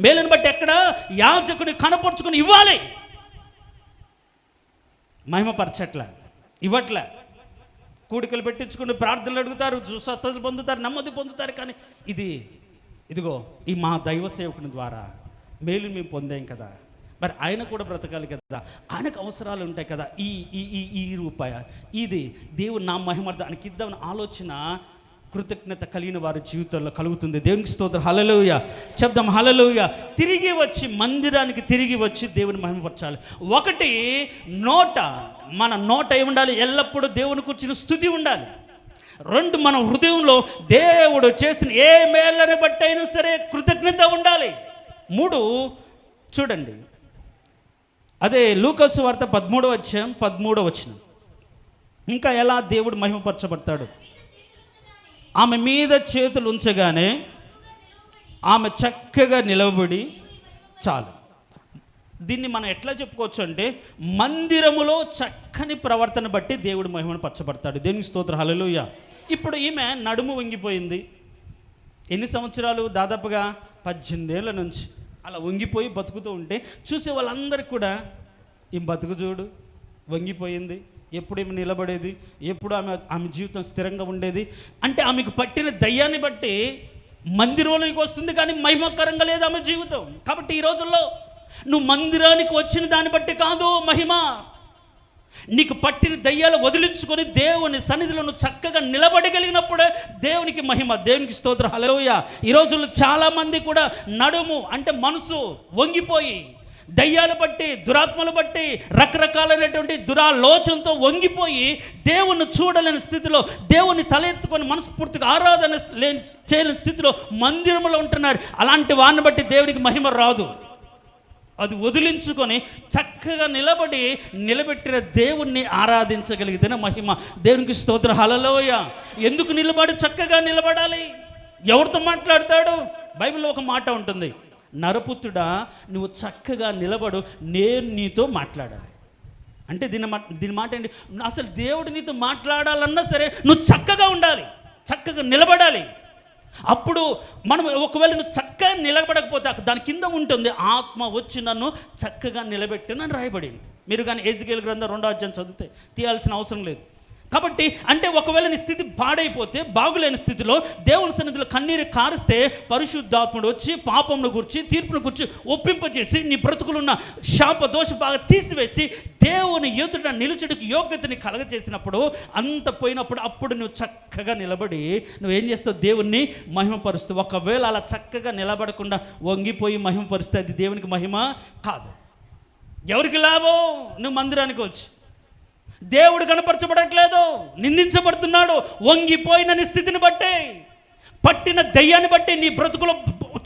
Speaker 1: మేలుని బట్టి ఎక్కడ యాజకుని కనపరుచుకుని ఇవ్వాలి. మహిమపరచట్లే, ఇవ్వట్లే. కూడికలు పెట్టించుకుని ప్రార్థనలు అడుగుతారు, స్వస్థతలు పొందుతారు, నెమ్మది పొందుతారు. కానీ ఇదిగో ఈ మా దైవ సేవకుని ద్వారా మేలు మేము పొందాం కదా, మరి ఆయన కూడా బ్రతకాలి కదా, ఆయనకు అవసరాలు ఉంటాయి కదా. ఈ రూపాయ ఇది దేవుడు నా మహిమార్థానికి ఇద్దామని ఆలోచన కృతజ్ఞత కలిగిన వారి జీవితంలో కలుగుతుంది. దేవునికి స్తోత్రం, హల్లెలూయా. చెప్దాం హల్లెలూయా. తిరిగి వచ్చి మందిరానికి తిరిగి వచ్చి దేవుని మహిమపరచాలి. ఒకటి, మన నోట ఏముండాలి? ఎల్లప్పుడూ దేవుని కూర్చుని స్తుతి ఉండాలి. రెండు, మన హృదయంలో దేవుడు చేసిన ఏ మేళ్ళని బట్టి అయినా సరే కృతజ్ఞత ఉండాలి. మూడు, చూడండి, అదే లూకాసు వార్త 13వ అధ్యాయం 13వ వచనం. ఇంకా ఎలా దేవుడు మహిమపరచబడతాడు? ఆమె మీద చేతులు ఉంచగానే ఆమె చక్కగా నిలబడి, చాలు. దీన్ని మనం ఎట్లా చెప్పుకోవచ్చు అంటే, మందిరములో చక్కని ప్రవర్తన బట్టి దేవుడు మహిమను పరచబడతాడు. దేవునికి స్తోత్రం, హల్లెలూయా. ఇప్పుడు ఈమె నడుము వంగిపోయింది. ఎన్ని సంవత్సరాలు? దాదాపుగా 18 ఏళ్ళ నుంచి అలా వంగిపోయి బతుకుతూ ఉంటే చూసే వాళ్ళందరికీ కూడా ఈ బతుకు చూడు, వంగిపోయింది, ఎప్పుడు ఏమి నిలబడేది, ఎప్పుడు ఆమె జీవితం స్థిరంగా ఉండేది అంటే ఆమెకు పట్టిన దయ్యాన్ని బట్టి మందిరంలోకి వస్తుంది, కానీ మహిమకరంగా లేదు ఆమె జీవితం. కాబట్టి ఈ రోజుల్లో నువ్వు మందిరానికి వచ్చిన దాన్ని బట్టి కాదు మహిమ, నీకు పట్టిన దయ్యాలు వదిలించుకొని దేవుని సన్నిధిలో నువ్వు చక్కగా నిలబడగలిగినప్పుడే దేవునికి మహిమ. దేవునికి స్తోత్రం, హల్లెలూయా. ఈ రోజుల్లో చాలామంది కూడా నడుము అంటే మనసు వంగిపోయి, దయ్యాలు బట్టి, దురాత్మలు బట్టి, రకరకాలైనటువంటి దురాలోచనతో వంగిపోయి దేవుణ్ణి చూడలేని స్థితిలో, దేవుని తలెత్తుకొని మనస్ఫూర్తిగా ఆరాధన చేయలేని స్థితిలో మందిరంలో ఉంటున్నారు. అలాంటి వారిని బట్టి దేవునికి మహిమ రాదు. అది వదిలించుకొని చక్కగా నిలబెట్టిన దేవుణ్ణి ఆరాధించగలిగితేనే మహిమ. దేవునికి స్తోత్రం, హల్లెలూయా. ఎందుకు చక్కగా నిలబడాలి? ఎవరితో మాట్లాడతాడు? బైబిల్లో ఒక మాట ఉంటుంది, నరపుత్రుడా నువ్వు చక్కగా నిలబడు, నేను నీతో మాట్లాడాలి అంటే దీని మాట ఏంటి? అసలు దేవుడు నీతో మాట్లాడాలన్నా సరే నువ్వు చక్కగా ఉండాలి, చక్కగా నిలబడాలి. అప్పుడు మనం ఒకవేళ నువ్వు చక్కగా నిలబడకపోతే దాని కింద ఉంటుంది, ఆత్మ వచ్చి నన్ను చక్కగా నిలబెట్టనని రాయబడింది. మీరు కానీ ఎజికేల్ గ్రంథం 2వ అధ్యాయం చదివితే తీయాల్సిన అవసరం లేదు. కాబట్టి అంటే ఒకవేళ నీ స్థితి పాడైపోతే, బాగులేని స్థితిలో దేవుని సన్నిధిలో కన్నీరు కారిస్తే పరిశుద్ధాత్ముడు వచ్చి పాపమును గురించి, తీర్పును గురించి ఒప్పింపజేసి నీ బ్రతుకులున్న శాప దోష బాగా తీసివేసి దేవుని ఎదుట నిలుచుడికి యోగ్యతని కలగజేసినప్పుడు, అంత పోయినప్పుడు అప్పుడు నువ్వు చక్కగా నిలబడి నువ్వేం చేస్తావు? దేవుణ్ణి మహిమపరుస్తావు. ఒకవేళ అలా చక్కగా నిలబడకుండా వంగిపోయి మహిమపరిస్తే అది దేవునికి మహిమ కాదు. ఎవరికి లాభం? నువ్వు మందిరానికి వచ్చి దేవుడు కనపరచబడట్లేదు, నిందించబడుతున్నాడు. వంగిపోయిన స్థితిని బట్టి, పట్టిన దయ్యాన్ని బట్టి, నీ బ్రతుకులో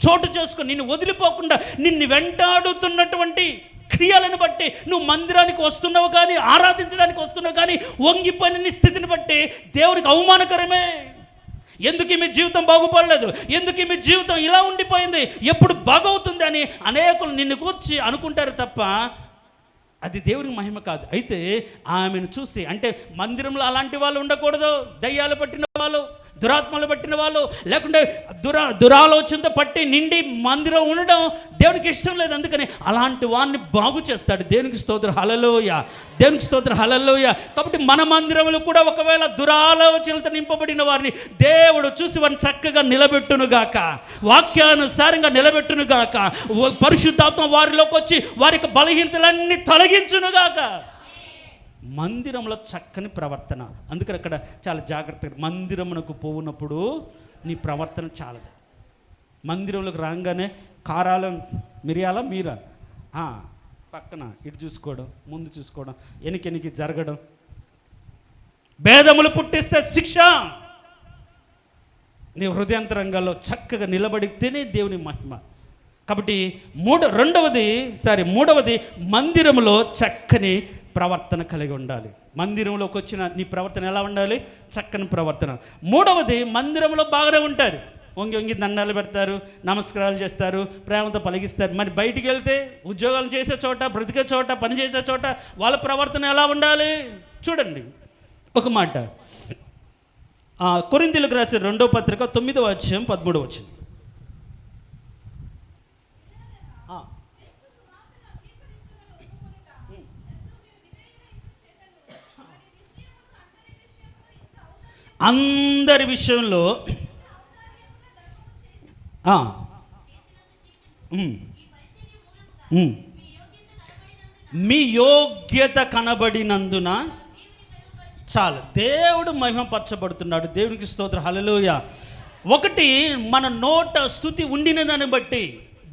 Speaker 1: చోటు చేసుకుని నిన్ను వదిలిపోకుండా నిన్ను వెంటాడుతున్నటువంటి క్రియలను బట్టి నువ్వు మందిరానికి వస్తున్నావు కానీ, ఆరాధించడానికి వస్తున్నావు కానీ, వంగిపోయిన నీ స్థితిని బట్టి దేవునికి అవమానకరమే. ఎందుకు మీ జీవితం బాగుపడలేదు, ఎందుకు మీ జీవితం ఇలా ఉండిపోయింది, ఎప్పుడు బాగవుతుంది అని అనేకులు నిన్ను కూర్చి అనుకుంటారు తప్ప అది దేవునికి మహిమ కాదు. అయితే ఆమెను చూసి, అంటే మందిరంలో అలాంటి వాళ్ళు ఉండకూడదు, దయ్యాలు పట్టిన వాళ్ళు, దురాత్మలు పట్టిన వాళ్ళు, లేకుంటే దురాలోచనతో పట్టి నిండి మందిరం ఉండడం దేవునికి ఇష్టం లేదు. అందుకని అలాంటి వారిని బాగు చేస్తాడు. దేవునికి స్తోత్రం, హల్లెలూయా. దేవునికి స్తోత్రం, హల్లెలూయా. కాబట్టి మన మందిరంలో కూడా ఒకవేళ దురాలోచనలతో నింపబడిన వారిని దేవుడు చూసి వారిని చక్కగా నిలబెట్టునుగాక, వాక్యానుసారంగా నిలబెట్టునుగాక, పరిశుద్ధాత్మ వారిలోకి వచ్చి వారికి బలహీనతలన్నీ తొలగించునుగాక. మందిరంలో చక్కని ప్రవర్తన. అందుకని అక్కడ చాలా జాగ్రత్తగా, మందిరమునకు పోవునప్పుడు నీ ప్రవర్తన చాలా. మందిరంలోకి రాగానే కారాల మిరియాల మీరా పక్కన ఇటు చూసుకోవడం, ముందు చూసుకోవడం, ఎనికి జరగడం, భేదములు పుట్టిస్తే శిక్ష. నీ హృదయాంతరంగాల్లో చక్కగా నిలబడితేనే దేవుని మహిమ. కాబట్టి మూడవది మందిరములో చక్కని ప్రవర్తన కలిగి ఉండాలి. మందిరంలోకి వచ్చిన నీ ప్రవర్తన ఎలా ఉండాలి? చక్కని ప్రవర్తన. మూడవది, మందిరంలో బాగానే ఉంటారు, వంగి వంగి దండాలు పెడతారు, నమస్కారాలు చేస్తారు, ప్రేమతో పలిగిస్తారు. మరి బయటికి వెళ్తే ఉద్యోగాలు చేసే చోట, బ్రతికే చోట, పని చేసే చోట వాళ్ళ ప్రవర్తన ఎలా ఉండాలి? చూడండి ఒక మాట, కొరింథీయులకు రాసే 2వ పత్రిక 9వ అధ్యాయం 13వ వచనం. అందరి విషయంలో మీ యోగ్యత కనబడినందున చాలు, దేవుడు మహిమపరచబడుతున్నాడు. దేవునికి స్తోత్రం, హల్లెలూయా. ఒకటి, మన నోట స్తుతి ఉండిన దాన్ని బట్టి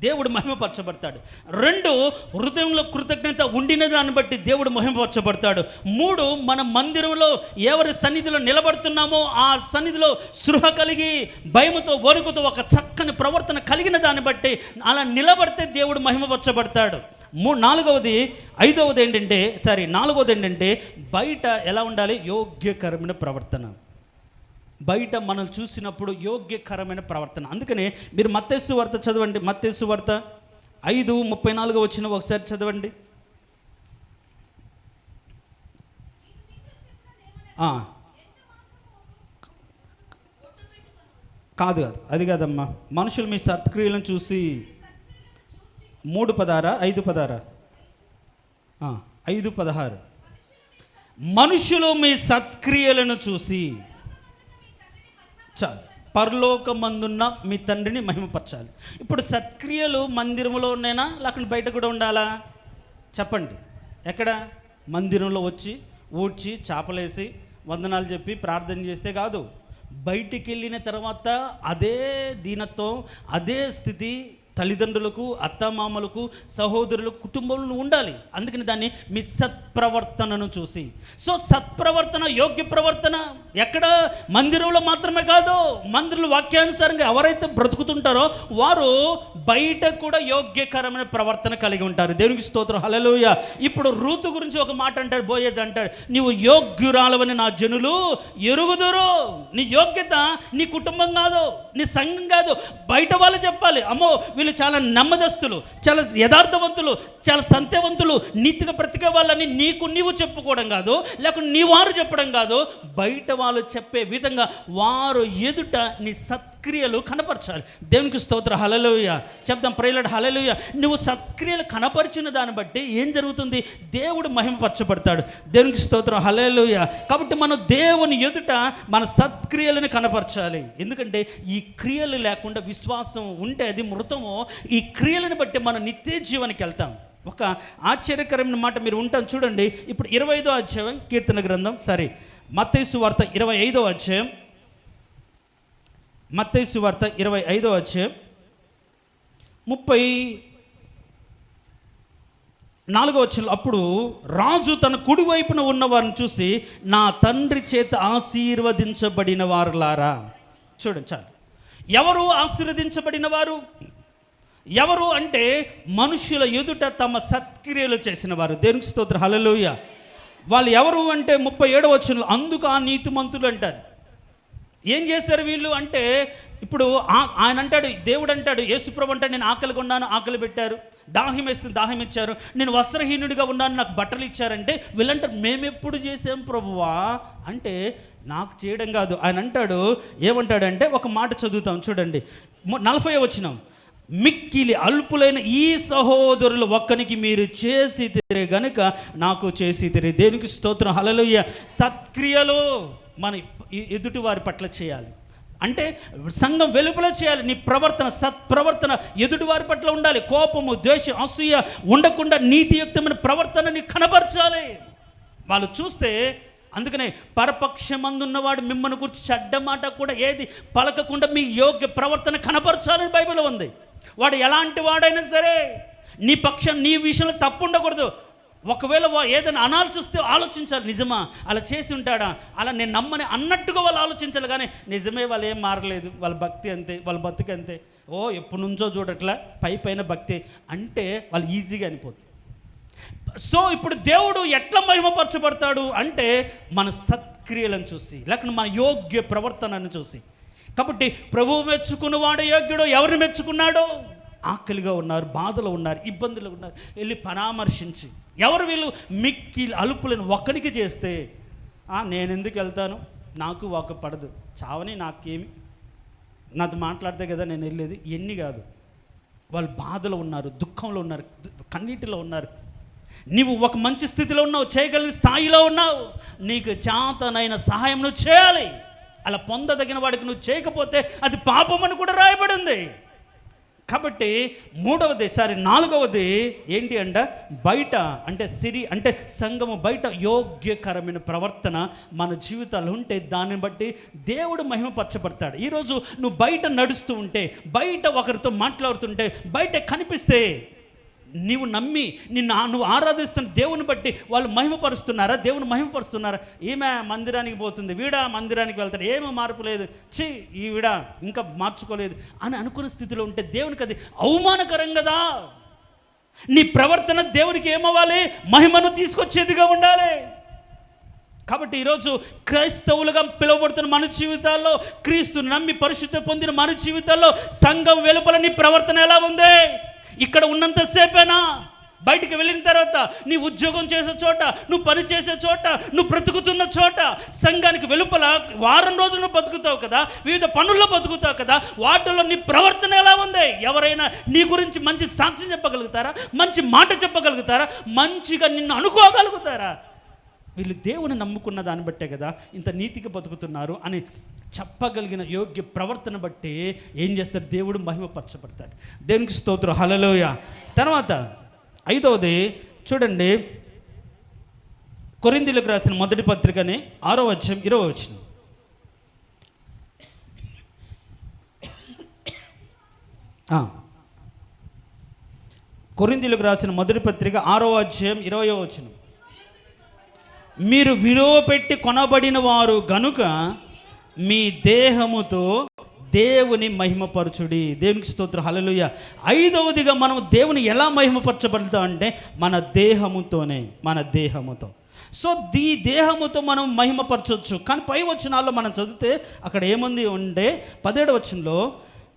Speaker 1: దేవుడు మహిమపరచబడతాడు. 2, హృదయంలో కృతజ్ఞత ఉండిన దాన్ని బట్టి దేవుడు మహిమపరచబడతాడు. 3, మన మందిరంలో ఎవరి సన్నిధిలో నిలబడుతున్నామో ఆ సన్నిధిలో స్పృహ కలిగి భయముతో వణుకుతో ఒక చక్కని ప్రవర్తన కలిగిన దాన్ని బట్టి అలా నిలబడితే దేవుడు మహిమపరచబడతాడు. 4వది ఏంటంటే బయట ఎలా ఉండాలి? యోగ్యకరమైన ప్రవర్తన. బయట మనం చూసినప్పుడు యోగ్యకరమైన ప్రవర్తన. అందుకనే మీరు మత్తయి సువార్త చదవండి, మత్తయి సువార్త 5:34 వచ్చిన ఒకసారి చదవండి. కాదు అది కాదమ్మా, మనుషులు మీ సత్క్రియలను చూసి 3:16 5:16 5:16 మనుషులు మీ సత్క్రియలను చూసి చాలు, పరలోకమందున్న మీ తండ్రిని మహిమపరచాలి. ఇప్పుడు సత్క్రియలు మందిరంలో ఉన్నాయినా లేకపోతే బయట కూడా ఉండాలా? చెప్పండి. ఎక్కడ? మందిరంలో వచ్చి ఊడ్చి చాపలేసి వందనాలు చెప్పి ప్రార్థన చేస్తే కాదు. బయటికి వెళ్ళిన తర్వాత అదే దీనత్వం, అదే స్థితి తల్లిదండ్రులకు, అత్తమామలకు, సహోదరులకు, కుటుంబంలో ఉండాలి. అందుకని దాన్ని మీ సత్ప్రవర్తనను చూసి. సో సత్ప్రవర్తన, యోగ్య ప్రవర్తన ఎక్కడ? మందిరంలో మాత్రమే కాదు, మందిరంలో వాక్యానుసారంగా ఎవరైతే బ్రతుకుతుంటారో వారు బయట కూడా యోగ్యకరమైన ప్రవర్తన కలిగి ఉంటారు. దేవునికి స్తోత్రం, హల్లెలూయా. ఇప్పుడు రూతు గురించి ఒక మాట అంటాడు, బోయజ్ అంటాడు, నీవు యోగ్యురాలవని నా జనులు ఎరుగుదురు. నీ యోగ్యత నీ కుటుంబం కాదు, నీ సంఘం కాదు, బయట వాళ్ళు చెప్పాలి. అమ్మో వీళ్ళు చాలా నమ్మదస్తులు, చాలా యథార్థవంతులు, చాలా సత్యవంతులు, నీతిగా బ్రతికే వాళ్ళని నీవు చెప్పుకోవడం కాదు, లేకుంటే నీ వారు చెప్పడం కాదు, బయట వాళ్ళు చెప్పే విధంగా వారు ఎదుట నీ సత్క్రియలు కనపరచాలి. దేవునికి స్తోత్రం, హల్లెలూయా. చెప్దాం, ప్రైలడ్ హల్లెలూయా. నువ్వు సత్క్రియలు కనపరిచిన దాన్ని బట్టి ఏం జరుగుతుంది? దేవుడు మహిమపరచబడతాడు. దేవునికి స్తోత్రం, హల్లెలూయా. కాబట్టి మనం దేవుని ఎదుట మన సత్క్రియలను కనపరచాలి. ఎందుకంటే ఈ క్రియలు లేకుండా విశ్వాసం ఉంటే అది మృతమో. ఈ క్రియలను బట్టి మనం నిత్య జీవానికి వెళ్తాం. ఒక ఆశ్చర్యకరమైన మాట మీరు ఉంటాం చూడండి. ఇప్పుడు 25వ అధ్యాయం కీర్తన గ్రంథం, మత్తయి సువార్త 25వ అధ్యాయం, మత్తయి సువార్త 25వ అధ్యాయం 34వ వచనంలో, అప్పుడు రాజు తన కుడివైపున ఉన్నవారిని చూసి, నా తండ్రి చేత ఆశీర్వదించబడిన వారులారా. చూడండి చాలు. ఎవరు ఆశీర్వదించబడిన వారు? ఎవరు అంటే మనుషుల ఎదుట తమ సత్క్రియలు చేసిన వారు. దేవునికి స్తోత్రం, హల్లెలూయా. వాళ్ళు ఎవరు అంటే 37వ వచనంలో, అందుకు ఆ నీతిమంతులు అంటారు. ఏం చేశారు వీళ్ళు అంటే, ఇప్పుడు ఆయన అంటాడు, దేవుడు అంటాడు, యేసుప్రభు అంటాడు, నేను ఆకలిగా ఉన్నాను, ఆకలి పెట్టారు, దాహం వేస్తే దాహం ఇచ్చారు, నేను వస్త్రహీనుడిగా ఉన్నాను, నాకు బట్టలు ఇచ్చారంటే వీళ్ళంటారు, మేమెప్పుడు చేసాం ప్రభువా అంటే, నాకు చేయడం కాదు. ఆయన అంటాడు, ఏమంటాడంటే, ఒక మాట చదువుతాం చూడండి, 40వ వచనం, మిక్కిలి అల్పులైన ఈ సహోదరులు ఒక్కనికి మీరు చేసి తిరే గనుక నాకు చేసి తిరే. దేవునికి స్తోత్రం, హల్లెలూయా. సత్క్రియలు మన ఎదుటి వారి పట్ల చేయాలి. అంటే సంఘం వెలుపల చేయాలి. నీ ప్రవర్తన, సత్ప్రవర్తన ఎదుటి వారి పట్ల ఉండాలి. కోపము, ద్వేషం, అసూయ ఉండకుండా నీతియుక్తమైన ప్రవర్తనని కనపరచాలి. వాళ్ళు చూస్తే, అందుకనే పరపక్షమందున్నవాడు మిమ్మల్ని గురించి చెడ్డ మాట కూడా ఏది పలకకుండా మీ యోగ్య ప్రవర్తన కనపరచాలని బైబిల్లో ఉంది. వాడు ఎలాంటి వాడైనా సరే నీ పక్షం, నీ విషయంలో తప్పు ఉండకూడదు. ఒకవేళ ఏదైనా అనాల్సి వస్తే ఆలోచించాలి, నిజమా అలా చేసి ఉంటాడా, అలా నేను నమ్మని అన్నట్టుగా వాళ్ళు ఆలోచించాలి. కానీ నిజమే వాళ్ళు ఏం మారలేదు, వాళ్ళ భక్తి అంతే, వాళ్ళ బతుకు అంతే, ఎప్పటి నుంచో చూడట్లా పైన భక్తి అంటే వాళ్ళు ఈజీగా అనిపోతుంది. సో ఇప్పుడు దేవుడు ఎట్లా మహిమపరచబడతాడు అంటే మన సత్క్రియలను చూసి, లేకపోతే మన యోగ్య ప్రవర్తనను చూసి. కాబట్టి ప్రభువు మెచ్చుకున్నవాడు యోగ్యుడు. ఎవరిని మెచ్చుకున్నాడు? ఆకలిగా ఉన్నారు, బాధలో ఉన్నారు, ఇబ్బందులు ఉన్నారు, వెళ్ళి పరామర్శించి ఎవరు వీళ్ళు మిక్కి అలుపులను ఒక్కడికి చేస్తే నేను ఎందుకు వెళ్తాను, నాకు ఒక పడదు, చావని నాకేమి, నాతో మాట్లాడితే కదా నేను వెళ్ళేది, ఎన్ని కాదు. వాళ్ళు బాధలో ఉన్నారు, దుఃఖంలో ఉన్నారు, కన్నీటిలో ఉన్నారు. నీవు ఒక మంచి స్థితిలో ఉన్నావు, చేయగలిగిన స్థాయిలో ఉన్నావు, నీకు చేతనైన సహాయం నువ్వు చేయాలి. అలా పొందదగిన వాడికి నువ్వు చేయకపోతే అది పాపం అని కూడా రాయబడింది. కాబట్టి నాలుగవది ఏంటి అంటే బయట అంటే అంటే సంఘము బయట యోగ్యకరమైన ప్రవర్తన మన జీవితాలు ఉంటే దాన్ని బట్టి దేవుడు మహిమపరచబడతాడు. ఈరోజు నువ్వు బయట నడుస్తూ ఉంటే, బయట ఒకరితో మాట్లాడుతుంటే, బయట కనిపిస్తే నీవు నమ్మి నువ్వు ఆరాధిస్తున్న దేవుని బట్టి వాళ్ళు మహిమపరుస్తున్నారా? దేవుని మహిమపరుస్తున్నారా? ఈమె మందిరానికి పోతుంది, వీడా మందిరానికి వెళ్తాడు, ఏమీ మార్పు లేదు, ఈవిడ ఇంకా మార్చుకోలేదు అని అనుకున్న స్థితిలో ఉంటే దేవునికి అది అవమానకరం కదా. నీ ప్రవర్తన దేవునికి ఏమవ్వాలి? మహిమను తీసుకొచ్చేదిగా ఉండాలి. కాబట్టి ఈరోజు క్రైస్తవులుగా పిలువబడుతున్న మన జీవితాల్లో, క్రీస్తుని నమ్మి పరిశుద్ధ పొందిన మన జీవితాల్లో సంఘం వెలుపల నీ ప్రవర్తన ఎలా ఉంది? ఇక్కడ ఉన్నంతసేపేనా? బయటికి వెళ్ళిన తర్వాత నీ ఉద్యోగం చేసే చోట, నువ్వు పని చేసే చోట, నువ్వు బ్రతుకుతున్న చోట, సంఘానికి వెలుపల వారం రోజులు నువ్వు బతుకుతావు కదా, వివిధ పనుల్లో బతుకుతావు కదా, వాటిల్లో నీ ప్రవర్తన ఎలా ఉంది? ఎవరైనా నీ గురించి మంచి సాక్ష్యం చెప్పగలుగుతారా? మంచి మాట చెప్పగలుగుతారా? మంచిగా నిన్ను అనుకోగలుగుతారా? వీళ్ళు దేవుని నమ్ముకున్న దాన్ని బట్టే కదా ఇంత నీతిగా బతుకుతున్నారు అని చెప్పగలిగిన యోగ్య ప్రవర్తన బట్టి ఏం చేస్తారు? దేవుడు మహిమపరచబడతాడు. దేవునికి స్తోత్రం, హల్లెలూయా. తర్వాత 5వది చూడండి, కొరింథీయులకు రాసిన మొదటి పత్రికని 6వ అధ్యాయం 20వ వచనం. కొరింథీయులకు రాసిన మొదటి పత్రిక 6వ అధ్యాయం 20వ వచనం. మీరు విలువ పెట్టి కొనబడిన వారు గనుక మీ దేహముతో దేవుని మహిమపరచుడి. దేవునికి స్తోత్రం, హల్లెలూయా. 5వదిగా మనం దేవుని ఎలా మహిమపరచబడతాం అంటే మన దేహముతో. సో ఈ దేహముతో మనం మహిమపరచవచ్చు. కానీ పై వచనాల్లో మనం చదివితే అక్కడ ఏముంది అంటే 17వ వచనంలో,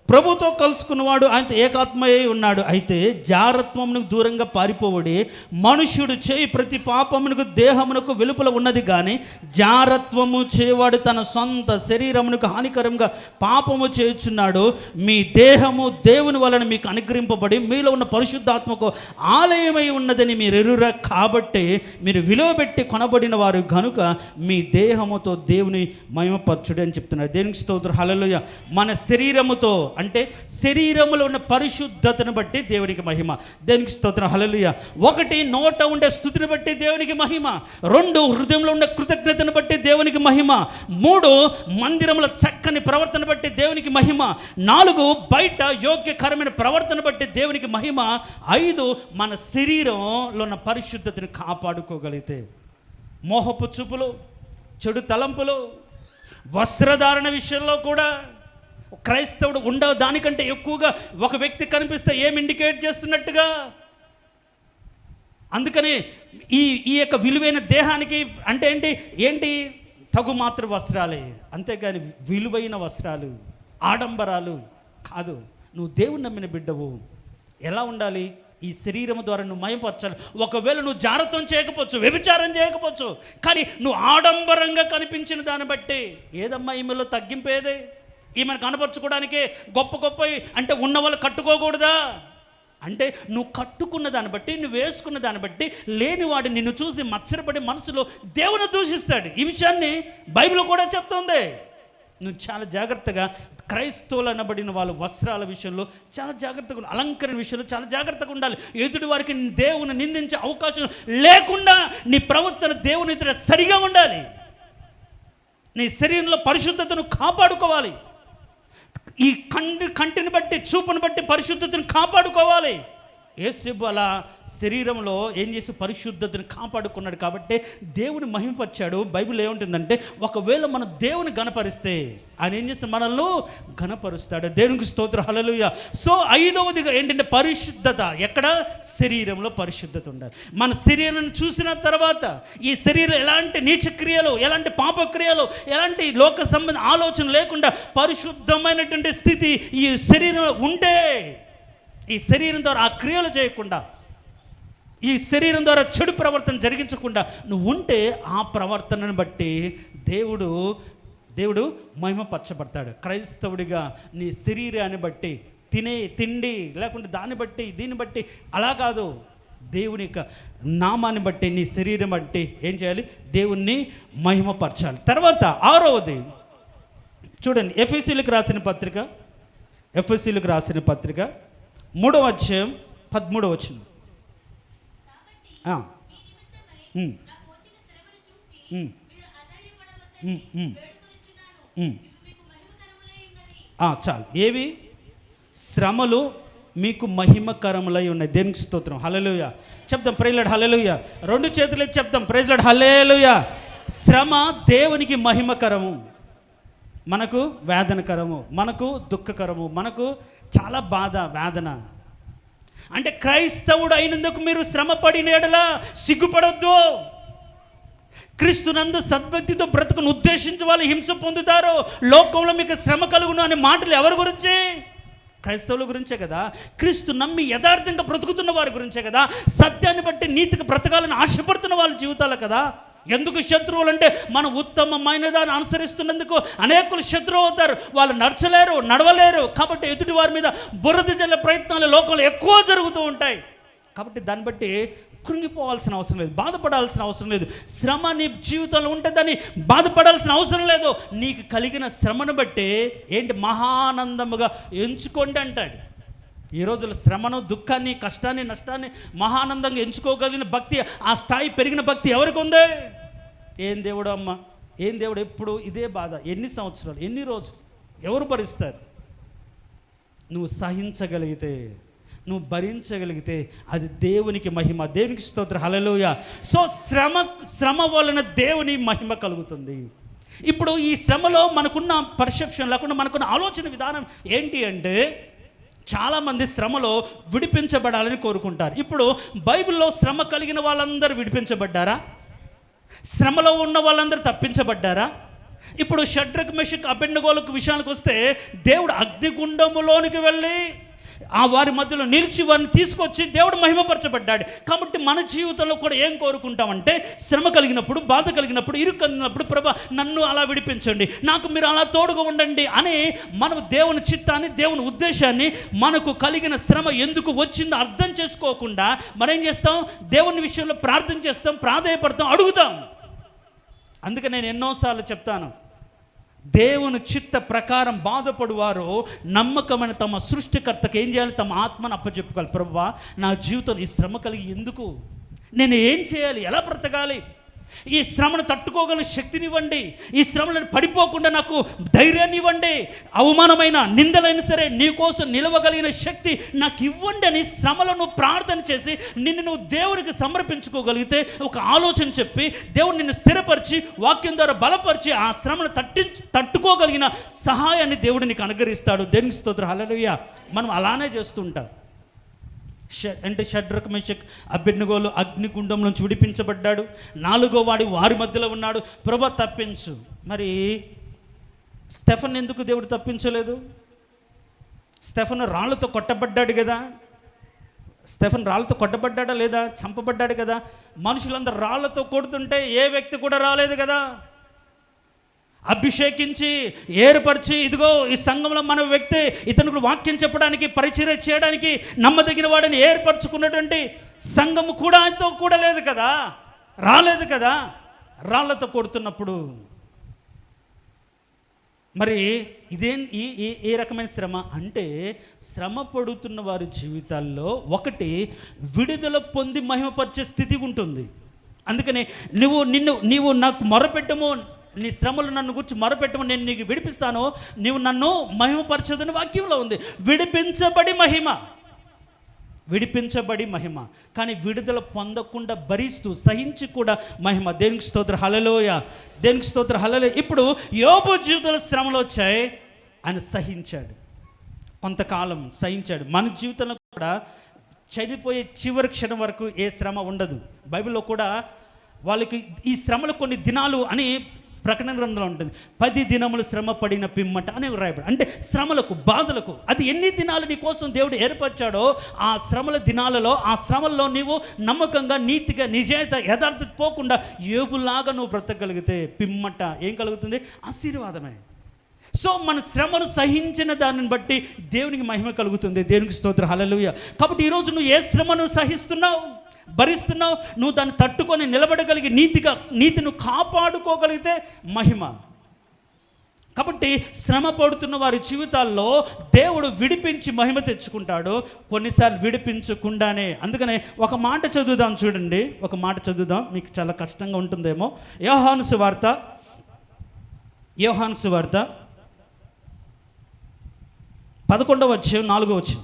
Speaker 1: ప్రభుతో కలుసుకున్నవాడు ఆయన ఏకాత్మయ్య ఉన్నాడు, అయితే జారత్వమునకు దూరంగా పారిపోవడి మనుష్యుడు చేయి ప్రతి పాపమునకు దేహమునకు వెలుపల ఉన్నది, కానీ జారత్వము చేయవాడు తన సొంత శరీరమునకు హానికరంగా పాపము చేయుచున్నాడు. మీ దేహము దేవుని వలన మీకు అనుగ్రహింపబడి మీలో ఉన్న పరిశుద్ధాత్మకు ఆలయమై ఉన్నదని మీరు ఎరురా. కాబట్టి మీరు విలువ పెట్టి కొనబడిన వారు కనుక మీ దేహముతో దేవుని మహిమపరచుడి అని చెప్తున్నారు. దేవునికి స్తోత్రం, హల్లెలూయా. మన శరీరముతో అంటే శరీరములో ఉన్న పరిశుద్ధతను బట్టి దేవునికి మహిమ. దేవునికి స్తోత్రం, హల్లెలూయా. 1 నోట ఉండే స్తుతిని బట్టి దేవునికి మహిమ. 2 హృదయంలో ఉండే కృతజ్ఞతను బట్టి దేవునికి మహిమ. 3 మందిరముల చక్కని ప్రవర్తన బట్టి దేవునికి మహిమ. 4 బయట యోగ్యకరమైన ప్రవర్తన బట్టి దేవునికి మహిమ. 5 మన శరీరంలో ఉన్న పరిశుద్ధతను కాపాడుకోగలిగితే, మోహపు చూపులు, చెడు తలంపులు, వస్త్రధారణ విషయంలో కూడా క్రైస్తవుడు ఉండవు దానికంటే ఎక్కువగా ఒక వ్యక్తి కనిపిస్తే ఏం ఇండికేట్ చేస్తున్నట్టుగా. అందుకని ఈ యొక్క విలువైన దేహానికి అంటే ఏంటి తగు మాత్ర వస్త్రాలే, అంతేగాని విలువైన వస్త్రాలు, ఆడంబరాలు కాదు. నువ్వు దేవుని నమ్మిన బిడ్డవు. ఎలా ఉండాలి? ఈ శరీరం ద్వారా నువ్వు మహిమపరచాలి. ఒకవేళ నువ్వు జారత్వం చేయకపోవచ్చు, వ్యభిచారం చేయకపోవచ్చు, కానీ నువ్వు ఆడంబరంగా కనిపించిన దాన్ని బట్టి ఏదమ్మా ఈమెలో తగ్గింపేదే? ఈమెను కనపరచుకోవడానికి గొప్ప అంటే ఉన్న వాళ్ళు కట్టుకోకూడదా? అంటే నువ్వు కట్టుకున్న దాన్ని బట్టి, నువ్వు వేసుకున్న దాన్ని బట్టి లేనివాడు నిన్ను చూసి మత్సరపడి మనసులో దేవుని దూషిస్తాడు. ఈ విషయాన్ని బైబిల్ కూడా చెప్తుంది. నువ్వు చాలా జాగ్రత్తగా క్రైస్తవులు అనబడిన వాళ్ళ వస్త్రాల విషయంలో చాలా జాగ్రత్తగా, అలంకరణ విషయంలో చాలా జాగ్రత్తగా ఉండాలి. ఎదుటి వారికి దేవుని నిందించే అవకాశం లేకుండా నీ ప్రవర్తన దేవుని ఎదుట సరిగా ఉండాలి. నీ శరీరంలో పరిశుద్ధతను కాపాడుకోవాలి. ఈ కంటిని బట్టి, చూపును బట్టి పరిశుద్ధతను కాపాడుకోవాలి. యేసు అలా శరీరంలో ఏం చేసి పరిశుద్ధతను కాపాడుకున్నాడు కాబట్టి దేవుని మహిమపరిచాడు. బైబిల్ ఏముంటుందంటే ఒకవేళ మనం దేవుని గణపరిస్తే ఆయన ఏం చేస్తాడు, మనల్ని గణపరుస్తాడు. దేవునికి స్తోత్రం, హల్లెలూయా. సో 5వదిగా ఏంటంటే పరిశుద్ధత. ఎక్కడ? శరీరంలో పరిశుద్ధత ఉండాలి. మన శరీరాన్ని చూసిన తర్వాత ఈ శరీరం ఎలాంటి నీచక్రియలు, ఎలాంటి పాపక్రియలు, ఎలాంటి లోక సంబంధ ఆలోచన లేకుండా పరిశుద్ధమైనటువంటి స్థితి ఈ శరీరంలో ఉంటే, ఈ శరీరం ద్వారా ఆ క్రియలు చేయకుండా, ఈ శరీరం ద్వారా చెడు ప్రవర్తన జరిగించకుండా నువ్వు ఉంటే ఆ ప్రవర్తనను బట్టి దేవుడు మహిమపరచబడతాడు. క్రైస్తవుడిగా నీ శరీరాన్ని బట్టి, తినే తిండి లేకుంటే దాన్ని బట్టి దీన్ని బట్టి అలా కాదు, దేవుని యొక్క నామాన్ని బట్టి నీ శరీరం బట్టి ఏం చేయాలి? దేవుణ్ణి మహిమపరచాలి. తర్వాత 6వది చూడండి, ఎఫెసీయులకు రాసిన పత్రిక 3వ అధ్యాయం 13వ వచనం. చాలు. ఏవి? శ్రమలు మీకు మహిమకరములై ఉన్నాయి. దేవునికి స్తోత్రం, హల్లెలూయా. చెప్దాం ప్రైజ్ లార్డ్, హల్లెలూయా. 2 చేతులు ఎత్తి చెప్దాం ప్రైజ్ లార్డ్, హల్లెలూయా. శ్రమ దేవునికి మహిమకరము, మనకు వేదనకరము, మనకు దుఃఖకరము, మనకు చాలా బాధ, వేదన. అంటే క్రైస్తవుడు అయినందుకు మీరు శ్రమ పడిన ఎడల సిగ్గుపడొద్దు. క్రీస్తునందు సద్భక్తితో బ్రతుకును ఉద్దేశించి వాళ్ళు హింస పొందుతారు, లోకంలో మీకు శ్రమ కలుగును అనే మాటలు ఎవరి గురించి? క్రైస్తవుల గురించే కదా. క్రీస్తు నమ్మి యథార్థంగా బ్రతుకుతున్న వారి గురించే కదా. సత్యాన్ని బట్టి నీతికి బ్రతకాలని ఆశపడుతున్న వాళ్ళ జీవితాలు కదా. ఎందుకు శత్రువులు అంటే మనం ఉత్తమమైన దాన్ని అనుసరిస్తున్నందుకు అనేకులు శత్రువు అవుతారు. వాళ్ళు నడచలేరు, నడవలేరు. కాబట్టి ఎదుటి వారి మీద బురద జల్లే ప్రయత్నాలు లోకంలో ఎక్కువ జరుగుతూ ఉంటాయి. కాబట్టి దాన్ని బట్టి కృంగిపోవాల్సిన అవసరం లేదు, బాధపడాల్సిన అవసరం లేదు. శ్రమ నీ జీవితంలో ఉంటే దాన్ని బాధపడాల్సిన అవసరం లేదు. నీకు కలిగిన శ్రమను బట్టి ఏంటి? మహానందముగా ఎంచుకోండి అంటాడు. ఈ రోజుల శ్రమను, దుఃఖాన్ని, కష్టాన్ని, నష్టాన్ని మహానందంగా ఎంచుకోగలిగిన భక్తి, ఆ స్థాయి పెరిగిన భక్తి ఎవరికి ఉంది? ఏం దేవుడు అమ్మ, ఏం దేవుడు, ఎప్పుడు ఇదే బాధ, ఎన్ని సంవత్సరాలు, ఎన్ని రోజులు, ఎవరు భరిస్తారు? నువ్వు సహించగలిగితే, నువ్వు భరించగలిగితే అది దేవునికి మహిమ. దేవునికి స్తోత్రం, హల్లెలూయా. సో శ్రమ వలన దేవుని మహిమ కలుగుతుంది. ఇప్పుడు ఈ శ్రమలో మనకున్న పర్సెప్షన్ లేకుండా మనకున్న ఆలోచన విధానం ఏంటి అంటే, చాలామంది శ్రమలో విడిపించబడాలని కోరుకుంటారు. ఇప్పుడు బైబిల్లో శ్రమ కలిగిన వాళ్ళందరూ విడిపించబడ్డారా? శ్రమలో ఉన్న వాళ్ళందరూ తప్పించబడ్డారా? ఇప్పుడు షడ్రక్ మెషక్ అబెద్నెగోలకు విషయానికి వస్తే దేవుడు అగ్నిగుండములోనికి వెళ్ళి ఆ వారి మధ్యలో నిలిచి వారిని తీసుకొచ్చి దేవుడు మహిమపరచబడ్డాడు. కాబట్టి మన జీవితంలో కూడా ఏం కోరుకుంటామంటే, శ్రమ కలిగినప్పుడు, బాధ కలిగినప్పుడు, ఇరుకు కలిగినప్పుడు ప్రభా నన్ను అలా విడిపించండి, నాకు మీరు అలా తోడుగా ఉండండి అని మనం దేవుని చిత్తాన్ని, దేవుని ఉద్దేశాన్ని, మనకు కలిగిన శ్రమ ఎందుకు వచ్చిందో అర్థం చేసుకోకుండా మనం ఏం చేస్తాం? దేవుని విషయంలో ప్రార్థన చేస్తాం, ప్రాధేయపడతాం, అడుగుతాం. అందుకే నేను ఎన్నోసార్లు చెప్తాను, దేవుని చిత్త ప్రకారం బాధపడువారు నమ్మకమైన తమ సృష్టికర్తకు ఏం చేయాలి? తమ ఆత్మను అప్పచెప్పుకోవాలి. ప్రభువా నా జీవితం ఈ శ్రమ కలిగి ఎందుకు, నేను ఏం చేయాలి, ఎలా బ్రతకాలి, ఈ శ్రమను తట్టుకోగల శక్తినివ్వండి, ఈ శ్రమలను పడిపోకుండా నాకు ధైర్యాన్ని ఇవ్వండి, అవమానమైన నిందలైనా సరే నీ కోసం నిలవగలిగిన శక్తి నాకు ఇవ్వండి అని శ్రమలను ప్రార్థన చేసి నిన్ను నువ్వు దేవునికి సమర్పించుకోగలిగితే, ఒక ఆలోచన చెప్పి దేవుడు నిన్ను స్థిరపరిచి వాక్యం ద్వారా బలపరిచి ఆ శ్రమను తట్టుకోగలిగిన సహాయాన్ని దేవుడు నీకు అనుగ్రహిస్తాడు. దేవునికి స్తోత్రం, హల్లెలూయా. మనం అలానే చేస్తుంటాం. అంటే షడ్రక్ మెషక్ అబెద్నెగోలు అగ్నిగుండం నుంచి విడిపించబడ్డాడు. 4వ వాడి వారి మధ్యలో ఉన్నాడు. ప్రభా తప్పించు. మరి స్టెఫన్ ఎందుకు దేవుడు తప్పించలేదు? స్టెఫన్ రాళ్ళతో కొట్టబడ్డాడు కదా. స్టెఫన్ రాళ్ళతో కొట్టబడ్డాడా లేదా? చంపబడ్డాడు కదా. మనుషులందరూ రాళ్లతో కొడుతుంటే ఏ వ్యక్తి కూడా రాలేదు కదా. అభిషేకించి ఏర్పరిచి ఇదిగో ఈ సంఘంలో మన వ్యక్తి ఇతను కూడా వాక్యం చెప్పడానికి, పరిచర్య చేయడానికి నమ్మదగిన వాడిని ఏర్పరచుకున్నటువంటి సంఘము కూడా ఆయనతో కూడా లేదు కదా, రాలేదు కదా. రాళ్లతో కొడుతున్నప్పుడు మరి ఇదేం ఏ రకమైన శ్రమ అంటే, శ్రమ పడుతున్న వారి జీవితాల్లో ఒకటి విడుదల పొంది మహిమపరిచే స్థితి ఉంటుంది. అందుకని నీవు నాకు మొరపెట్టము, నీ శ్రమలు నన్ను గురించి మొరపెట్టము, నేను నీకు విడిపిస్తాను, నీవు నన్ను మహిమపరచదని వాక్యంలో ఉంది. విడిపించబడి మహిమ, విడిపించబడి మహిమ, కానీ విడుదల పొందకుండా భరిస్తూ సహించి కూడా మహిమ. దేవునికి స్తోత్రం, హల్లెలూయా. దేవునికి స్తోత్రం, హల్లెలూయా. ఇప్పుడు యోబు జీవితంలో శ్రమలు వచ్చాయి, ఆయన సహించాడు, కొంతకాలం సహించాడు. మన జీవితంలో కూడా చనిపోయే చివరి క్షణం వరకు ఏ శ్రమ ఉండదు. బైబిల్లో కూడా వాళ్ళకి ఈ శ్రమలు కొన్ని దినాలు అని ప్రకటన గ్రంథంలో ఉంటుంది. 10 దినములు శ్రమ పడిన పిమ్మట అని రాయబడి, అంటే శ్రమలకు, బాధలకు, అది ఎన్ని దినాలు నీ కోసం దేవుడు ఏర్పరిచాడో ఆ శ్రమల దినాలలో, ఆ శ్రమల్లో నీవు నమ్మకంగా, నీతిగా, నిజాయితీ, యథార్థత పోకుండా యోబులాగా నువ్వు బ్రతకగలిగితే పిమ్మట ఏం కలుగుతుంది? ఆశీర్వాదమే. సో మన శ్రమను సహించిన దానిని బట్టి దేవునికి మహిమ కలుగుతుంది. దేవునికి స్తోత్రం, హల్లెలూయా. కాబట్టి ఈరోజు నువ్వు ఏ శ్రమను సహిస్తున్నావు, భరిస్తున్నావు, నువ్వు దాన్ని తట్టుకొని నిలబడగలిగి నీతిని కాపాడుకోగలిగితే మహిమ. కాబట్టి శ్రమ పడుతున్న వారి జీవితాల్లో దేవుడు విడిపించి మహిమ తెచ్చుకుంటాడు, కొన్నిసార్లు విడిపించకుండానే. అందుకనే ఒక మాట చదువుదాం, చూడండి, ఒక మాట చదువుదాం, మీకు చాలా కష్టంగా ఉంటుందేమో. యోహాను సువార్త 11వ అధ్యాయం 4వ వచనం.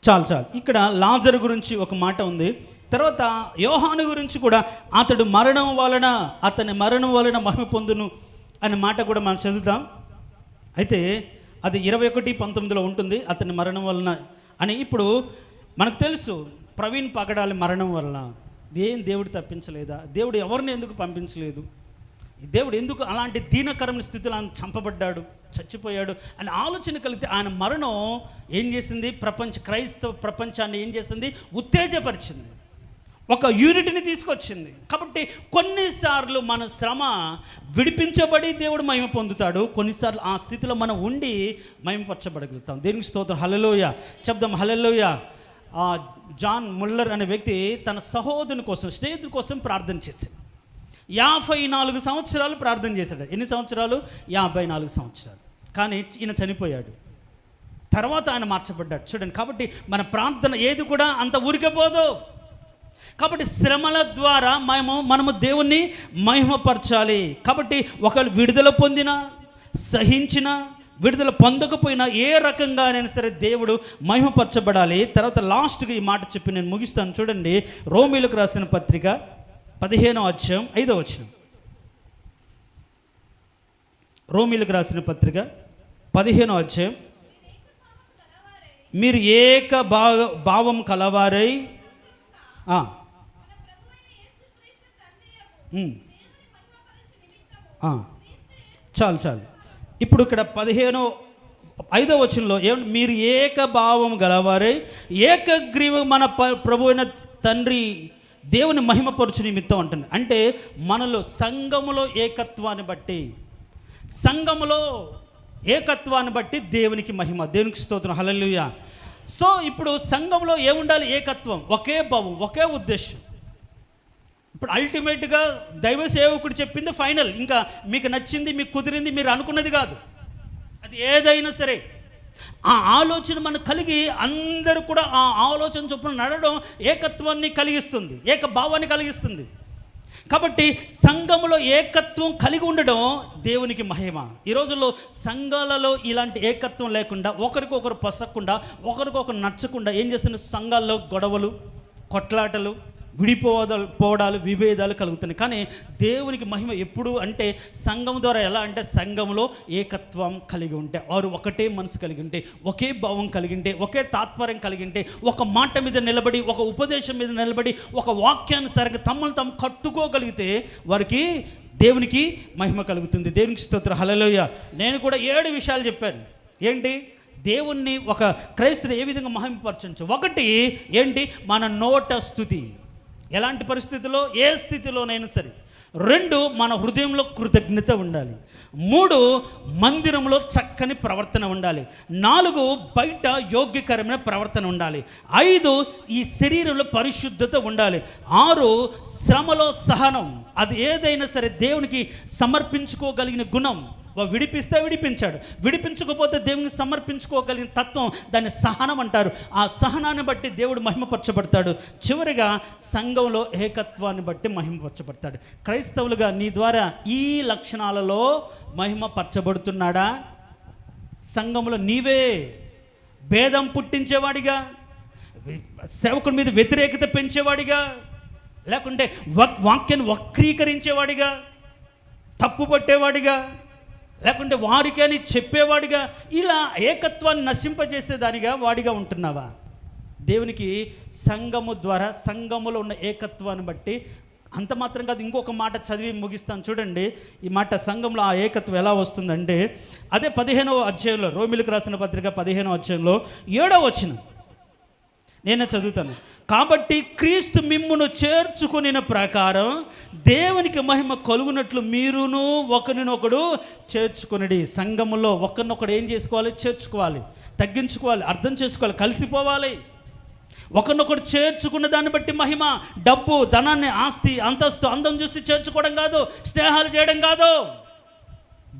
Speaker 1: చాలు. ఇక్కడ లాజరు గురించి ఒక మాట ఉంది. తర్వాత యోహాను గురించి కూడా, అతని మరణం వలన మహిమ పొందును అనే మాట కూడా మనం చదువుతాం. అయితే అది 21:19లో ఉంటుంది, అతని మరణం వలన అని. ఇప్పుడు మనకు తెలుసు ప్రవీణ్ పగడాలి మరణం వలన దేవుడు తప్పించలేదా? దేవుడు ఎవరిని ఎందుకు పంపించలేదు? దేవుడు ఎందుకు అలాంటి దీనకరమైన స్థితిలో ఆయన చంపబడ్డాడు, చచ్చిపోయాడు అని ఆలోచన కలిగితే ఆయన మరణం ఏం చేసింది? క్రైస్తవ ప్రపంచాన్ని ఏం చేసింది? ఉత్తేజపరిచింది, ఒక యూనిటీని తీసుకొచ్చింది. కాబట్టి కొన్నిసార్లు మన శ్రమ విడిపించబడి దేవుడు మహిమ పొందుతాడు, కొన్నిసార్లు ఆ స్థితిలో మనం ఉండి మహిమపరచబడగలుగుతాం. దేవునికి స్తోత్రం, హల్లెలూయా. చెప్దాం, హల్లెలూయా. జాన్ ముల్లర్ అనే వ్యక్తి తన సహోదరుని కోసం, స్నేహితుడి కోసం ప్రార్థన చేశాడు. 54 సంవత్సరాలు ప్రార్థన చేశాడు. ఎన్ని సంవత్సరాలు? 54 సంవత్సరాలు. కానీ ఈయన చనిపోయాడు. తర్వాత ఆయన మార్చబడ్డాడు. చూడండి, కాబట్టి మన ప్రార్థన ఏది కూడా అంత ఊరికపోదు. కాబట్టి శ్రమల ద్వారా మనము దేవుణ్ణి మహిమపరచాలి. కాబట్టి ఒకవేళ విడుదల పొందినా, సహించినా, విడుదల పొందకపోయినా ఏ రకంగానైనా సరే దేవుడు మహిమపరచబడాలి. తర్వాత లాస్ట్గా ఈ మాట చెప్పి నేను ముగిస్తాను. చూడండి, రోమీయులకు రాసిన పత్రిక 15వ అధ్యాయం 5వ వచనం. రోమీయులకు రాసిన పత్రిక 15వ అధ్యాయం. మీరు ఏక భావం కలవారై చాలు. ఇప్పుడు ఇక్కడ 5వ వచనంలో ఏమంటే, మీరు ఏక భావం గలవారై ఏకగ్రీవ మన ప్రభు అయిన తండ్రి దేవుని మహిమపరచు నిమిత్తం అంటుంది. అంటే మనలో సంఘములో ఏకత్వాన్ని బట్టి దేవునికి మహిమ. దేవునికి స్తోత్రం, హల్లెలూయా. సో ఇప్పుడు సంఘంలో ఏముండాలి? ఏకత్వం, ఒకే భావం, ఒకే ఉద్దేశం. ఇప్పుడు అల్టిమేట్గా దైవ సేవకుడు చెప్పింది ఫైనల్. ఇంకా మీకు నచ్చింది, మీకు కుదిరింది, మీరు అనుకున్నది కాదు. అది ఏదైనా సరే ఆ ఆలోచన మనం కలిగి అందరూ కూడా ఆ ఆలోచన చొప్పున నడవడం ఏకత్వాన్ని కలిగిస్తుంది, ఏకభావాన్ని కలిగిస్తుంది. కాబట్టి సంఘములో ఏకత్వం కలిగి ఉండడం దేవునికి మహిమ. ఈ రోజుల్లో సంఘాలలో ఇలాంటి ఏకత్వం లేకుండా, ఒకరికొకరు పొసక్కుండా, ఒకరికొకరు నచ్చకుండా ఏం చేస్తున్న సంఘాల్లో గొడవలు, కొట్లాటలు, పోవడాలు, విభేదాలు కలుగుతున్నాయి. కానీ దేవునికి మహిమ ఎప్పుడు అంటే సంఘం ద్వారా. ఎలా అంటే సంఘంలో ఏకత్వం కలిగి ఉంటే, వారు ఒకటే మనసు కలిగి ఉంటే, ఒకే భావం కలిగి ఉంటే, ఒకే తాత్పర్యం కలిగి ఉంటే, ఒక మాట మీద నిలబడి, ఒక ఉపదేశం మీద నిలబడి, ఒక వాక్యానుసారంగా తమను తాము కట్టుకోగలిగితే వారికి దేవునికి మహిమ కలుగుతుంది. దేవునికి స్తోత్రం, హల్లెలూయా. నేను కూడా 7 విషయాలు చెప్పాను. ఏంటి? దేవుణ్ణి ఒక క్రైస్తవుడు ఏ విధంగా మహిమపరచవచ్చు. 1 ఏంటి? మన నోట స్తుతి, ఎలాంటి పరిస్థితుల్లో, ఏ స్థితిలోనైనా సరే. 2 మన హృదయంలో కృతజ్ఞత ఉండాలి. 3 మందిరంలో చక్కని ప్రవర్తన ఉండాలి. 4 బయట యోగ్యకరమైన ప్రవర్తన ఉండాలి. 5 ఈ శరీరంలో పరిశుద్ధత ఉండాలి. 6 శ్రమలో సహనం, అది ఏదైనా సరే దేవునికి సమర్పించుకోగలిగిన గుణం, విడిపిస్తే విడిపించాడు, విడిపించకపోతే దేవునికి సమర్పించుకోగలిగిన తత్వం దాన్ని సహనం అంటారు. ఆ సహనాన్ని బట్టి దేవుడు మహిమపరచబడతాడు. చివరిగా సంఘంలో ఏకత్వాన్ని బట్టి మహిమపరచబడతాడు. క్రైస్తవులుగా నీ ద్వారా ఈ లక్షణాలలో మహిమపరచబడుతున్నాడా? సంఘంలో నీవే భేదం పుట్టించేవాడిగా, సేవకుడి మీద వ్యతిరేకత పెంచేవాడిగా, లేకుంటే వాక్యాన్ని వక్రీకరించేవాడిగా, తప్పు పట్టేవాడిగా, లేకుంటే వారికని చెప్పేవాడిగా, ఇలా ఏకత్వాన్ని నశింపజేసేదానిగా వాడిగా ఉంటున్నావా? దేవునికి సంఘము ద్వారా, సంఘములో ఉన్న ఏకత్వాన్ని బట్టి, అంత మాత్రం కాదు, ఇంకొక మాట చదివి ముగిస్తాను చూడండి. ఈ మాట సంఘంలో ఆ ఏకత్వం ఎలా వస్తుందంటే, అదే 15వ అధ్యాయంలో, రోమిలకు రాసిన పత్రిక 15వ అధ్యాయంలో 7వ వచనం నేనే చదువుతాను. కాబట్టి క్రీస్తు మిమ్మును చేర్చుకునిన ప్రకారం దేవునికి మహిమ కలుగునట్లు మీరును ఒకరినొకడు చేర్చుకునడి. సంఘములో ఒకరినొకడు ఏం చేసుకోవాలి? చేర్చుకోవాలి, తగ్గించుకోవాలి, అర్థం చేసుకోవాలి, కలిసిపోవాలి. ఒకరినొకడు చేర్చుకున్న దాన్ని బట్టి మహిమ. డబ్బు, ధనాన్ని, ఆస్తి, అంతస్తు, అందం చూసి చేర్చుకోవడం కాదు, స్నేహాలు చేయడం కాదు.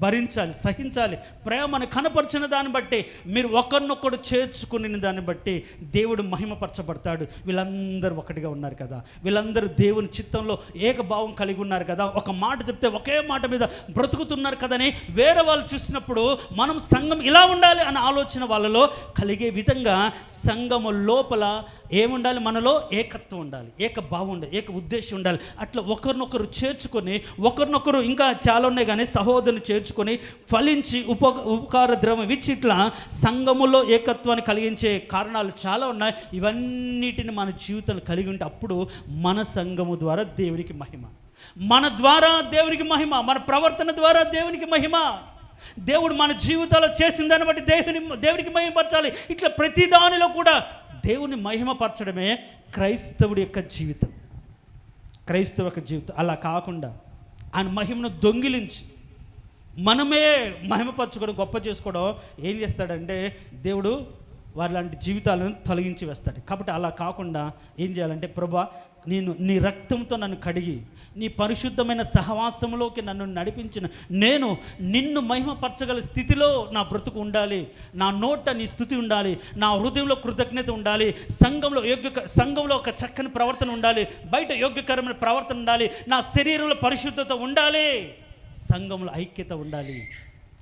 Speaker 1: భరించాలి, సహించాలి. ప్రేమను కనపరిచిన దాన్ని బట్టి, మీరు ఒకరినొకడు చేర్చుకుని దాన్ని బట్టి దేవుడు మహిమపరచబడతాడు. వీళ్ళందరూ ఒకటిగా ఉన్నారు కదా, వీళ్ళందరూ దేవుని చిత్తంలో ఏకభావం కలిగి ఉన్నారు కదా, ఒక మాట చెప్తే ఒకే మాట మీద బ్రతుకుతున్నారు కదని వేరే వాళ్ళు చూసినప్పుడు మనం సంఘం ఇలా ఉండాలి అన్న ఆలోచన వాళ్ళలో కలిగే విధంగా సంఘము లోపల ఏముండాలి? మనలో ఏకత్వం ఉండాలి, ఏకభావం ఉండాలి, ఏక ఉద్దేశం ఉండాలి. అట్లా ఒకరినొకరు చేర్చుకొని, ఒకరినొకరు ఇంకా చాలా ఉన్నాయి కానీ సహోదరుని చేర్చుకొని ఫలించి ఉపకార ద్రవ్యం ఇచ్చి ఇట్లా సంఘములో ఏకత్వాన్ని కలిగించే కారణాలు చాలా ఉన్నాయి. ఇవన్నిటిని మన జీవితాలు కలిగి ఉంటే అప్పుడు మన సంఘము ద్వారా దేవునికి మహిమ, మన ద్వారా దేవునికి మహిమ, మన ప్రవర్తన ద్వారా దేవునికి మహిమ. దేవుడు మన జీవితాల్లో చేసిన దాన్ని బట్టి దేవునికి మహిమపరచాలి. ఇట్లా ప్రతి దానిలో కూడా దేవుని మహిమపరచడమే క్రైస్తవుడి యొక్క జీవితం, క్రైస్తవ యొక్క జీవితం. అలా కాకుండా ఆయన మహిమను దొంగిలించి మనమే మహిమపరచుకోవడం, గొప్ప చేసుకోవడం ఏం చేస్తాడంటే దేవుడు వారి లాంటి జీవితాలను తొలగించి వేస్తాడు. కాబట్టి అలా కాకుండా ఏం చేయాలంటే, ప్రభువా నేను నీ రక్తంతో నన్ను కడిగి నీ పరిశుద్ధమైన సహవాసంలోకి నన్ను నడిపించిన నేను నిన్ను మహిమపరచగల స్థితిలో నా బ్రతుకు ఉండాలి. నా నోట నీ స్థుతి ఉండాలి, నా హృదయంలో కృతజ్ఞత ఉండాలి, సంఘంలో ఒక చక్కని ప్రవర్తన ఉండాలి, బయట యోగ్యకరమైన ప్రవర్తన ఉండాలి, నా శరీరంలో పరిశుద్ధత ఉండాలి, సంఘంలో ఐక్యత ఉండాలి.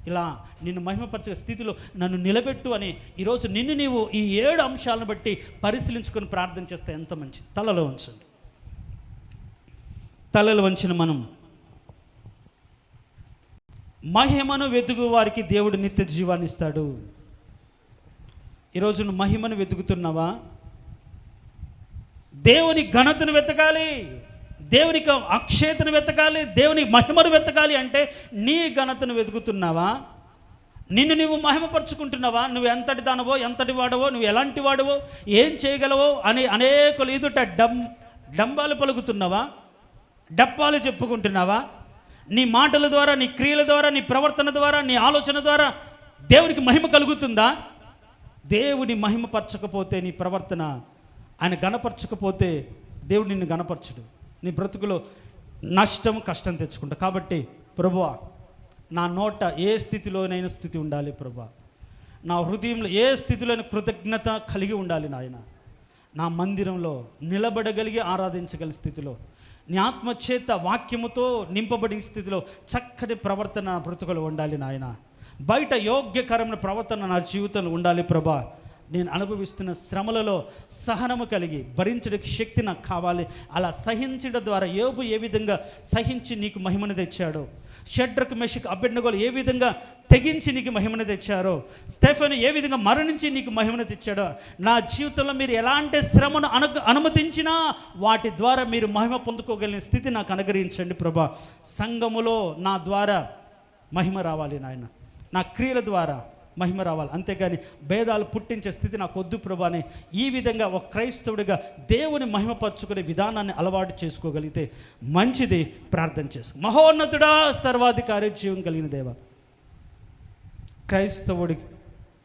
Speaker 1: ఇలా నిన్ను మహిమపరిచే స్థితిలో నన్ను నిలబెట్టు అని ఈరోజు నిన్ను నీవు ఈ 7 అంశాలను బట్టి పరిశీలించుకొని ప్రార్థన చేస్తే ఎంత మంచిది. తలలో వంచండి. తలలు వంచిన మనం మహిమను వెతుకు వారికి దేవుడు నిత్య జీవాన్ని ఇస్తాడు. ఈరోజు నువ్వు మహిమను వెతుకుతున్నావా? దేవుని ఘనతను వెతకాలి, దేవునికి అక్షేతను వెతకాలి, దేవుని మహిమను వెతకాలి. అంటే నీ ఘనతను వెతుకుతున్నావా? నిన్ను నువ్వు మహిమపరుచుకుంటున్నావా? నువ్వు ఎంతటి దానవో, ఎంతటి వాడవో, నువ్వు ఎలాంటి వాడవో, ఏం చేయగలవో అని అనేకులు ఎదుట డంబాలు పలుకుతున్నావా? డప్పాలు చెప్పుకుంటున్నావా? నీ మాటల ద్వారా, నీ క్రియల ద్వారా, నీ ప్రవర్తన ద్వారా, నీ ఆలోచన ద్వారా దేవునికి మహిమ కలుగుతుందా? దేవుని మహిమపరచకపోతే నీ ప్రవర్తన, ఆయన గణపరచకపోతే దేవుడు నిన్ను గణపరచడు. నీ బ్రతుకులో నష్టం, కష్టం తెచ్చుకుంటా. కాబట్టి ప్రభువా, నా నోట ఏ స్థితిలోనైనా స్థితి ఉండాలి ప్రభువా, నా హృదయంలో ఏ స్థితిలోనైనా కృతజ్ఞత కలిగి ఉండాలి నాయన. నా మందిరంలో నిలబడగలిగి ఆరాధించగలిగే స్థితిలో, నీ ఆత్మచేత వాక్యముతో నింపబడిన స్థితిలో చక్కటి ప్రవర్తన బ్రతుకులు ఉండాలి నాయన. బయట యోగ్యకరమైన ప్రవర్తన నా జీవితంలో ఉండాలి ప్రభా. నేను అనుభవిస్తున్న శ్రమలలో సహనము కలిగి భరించడానికి శక్తి నాకు కావాలి. అలా సహించడం ద్వారా యోబు ఏ విధంగా సహించి నీకు మహిమను తెచ్చాడో, షడ్రకు మెషకు అబెద్నెగోలు ఏ విధంగా తెగించి నీకు మహిమను తెచ్చారో, స్టెఫెను ఏ విధంగా మరణించి నీకు మహిమను తెచ్చాడో, నా జీవితంలో మీరు ఎలాంటి శ్రమను అనుమతించినా వాటి ద్వారా మీరు మహిమ పొందుకోగలిగిన స్థితి నాకు అనుగ్రహించండి ప్రభా. సంఘములో నా ద్వారా మహిమ రావాలి నాయన, నా క్రియల ద్వారా మహిమ రావాలి, అంతేగాని భేదాలు పుట్టించే స్థితి నాకు వద్దు ప్రభా అని ఈ విధంగా ఒక క్రైస్తవుడిగా దేవుని మహిమపరచుకునే విధానాన్ని అలవాటు చేసుకోగలిగితే మంచిది. ప్రార్థన చేసుకో. మహోన్నతుడా, సర్వాధికారి, జీవం కలిగిన దేవ, క్రైస్తవుడి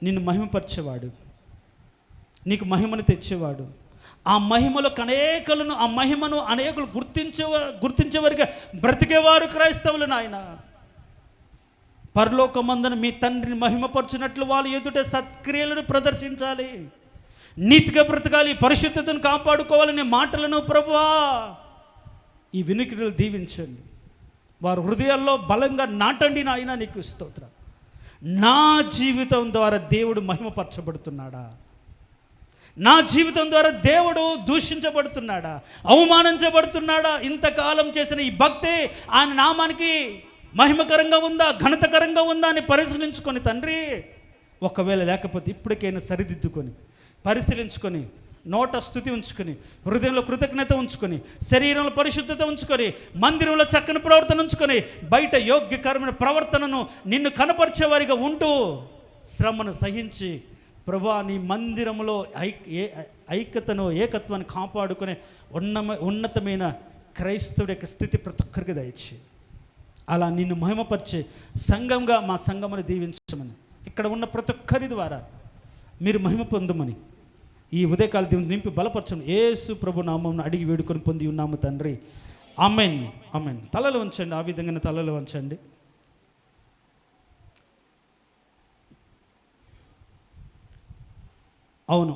Speaker 1: నిన్ను మహిమపరిచేవాడు, నీకు మహిమను తెచ్చేవాడు, ఆ మహిమలో ఆ మహిమను అనేకులు గుర్తించేవారుగా బ్రతికేవారు క్రైస్తవులు నాయన. పరలోకమందున మీ తండ్రిని మహిమపరచునట్లు వాళ్ళు ఎదుట సత్క్రియలను ప్రదర్శించాలి, నీతిగా బ్రతకాలి, పరిశుద్ధతను కాపాడుకోవాలనే మాటలను ప్రభువా ఈ వినికిడులు దీవించండి. వారి హృదయాల్లో బలంగా నాటండి నాయనా. నీకు స్తోత్రం. నా జీవితం ద్వారా దేవుడు మహిమపరచబడుతున్నాడా? నా జీవితం ద్వారా దేవుడు దూషించబడుతున్నాడా? అవమానించబడుతున్నాడా? ఇంతకాలం చేసిన ఈ భక్తి ఆయన నామానికి మహిమకరంగా ఉందా, ఘనతకరంగా ఉందా అని పరిశీలించుకొని తండ్రి, ఒకవేళ లేకపోతే ఇప్పటికైనా సరిదిద్దుకొని పరిశీలించుకొని, నోట స్తుతి ఉంచుకొని, హృదయంలో కృతజ్ఞత ఉంచుకొని, శరీరంలో పరిశుద్ధత ఉంచుకొని, మందిరంలో చక్కని ప్రవర్తన ఉంచుకొని, బయట యోగ్యకరమైన ప్రవర్తనను నిన్ను కనపరిచేవారిగా ఉంటూ శ్రమను సహించి ప్రభువా నీ మందిరంలో ఐక్యతను, ఏకత్వాన్ని కాపాడుకునే ఉన్నతమైన క్రైస్తవుడి యొక్క స్థితి ప్రతి ఒక్కరికి దయచి అలా నిన్ను మహిమపరిచే సంఘంగా మా సంఘమును దీవించమని, ఇక్కడ ఉన్న ప్రతి ఒక్కరి ద్వారా మీరు మహిమ పొందమని ఈ ఉదయకాల దేవుని నింపి బలపరచను యేసు ప్రభు నామమున అడిగి వేడుకొని పొంది ఉన్నాము తండ్రి. ఆమేన్, ఆమేన్. తలలు వంచండి, ఆ విధంగానే తలలు వంచండి. అవును.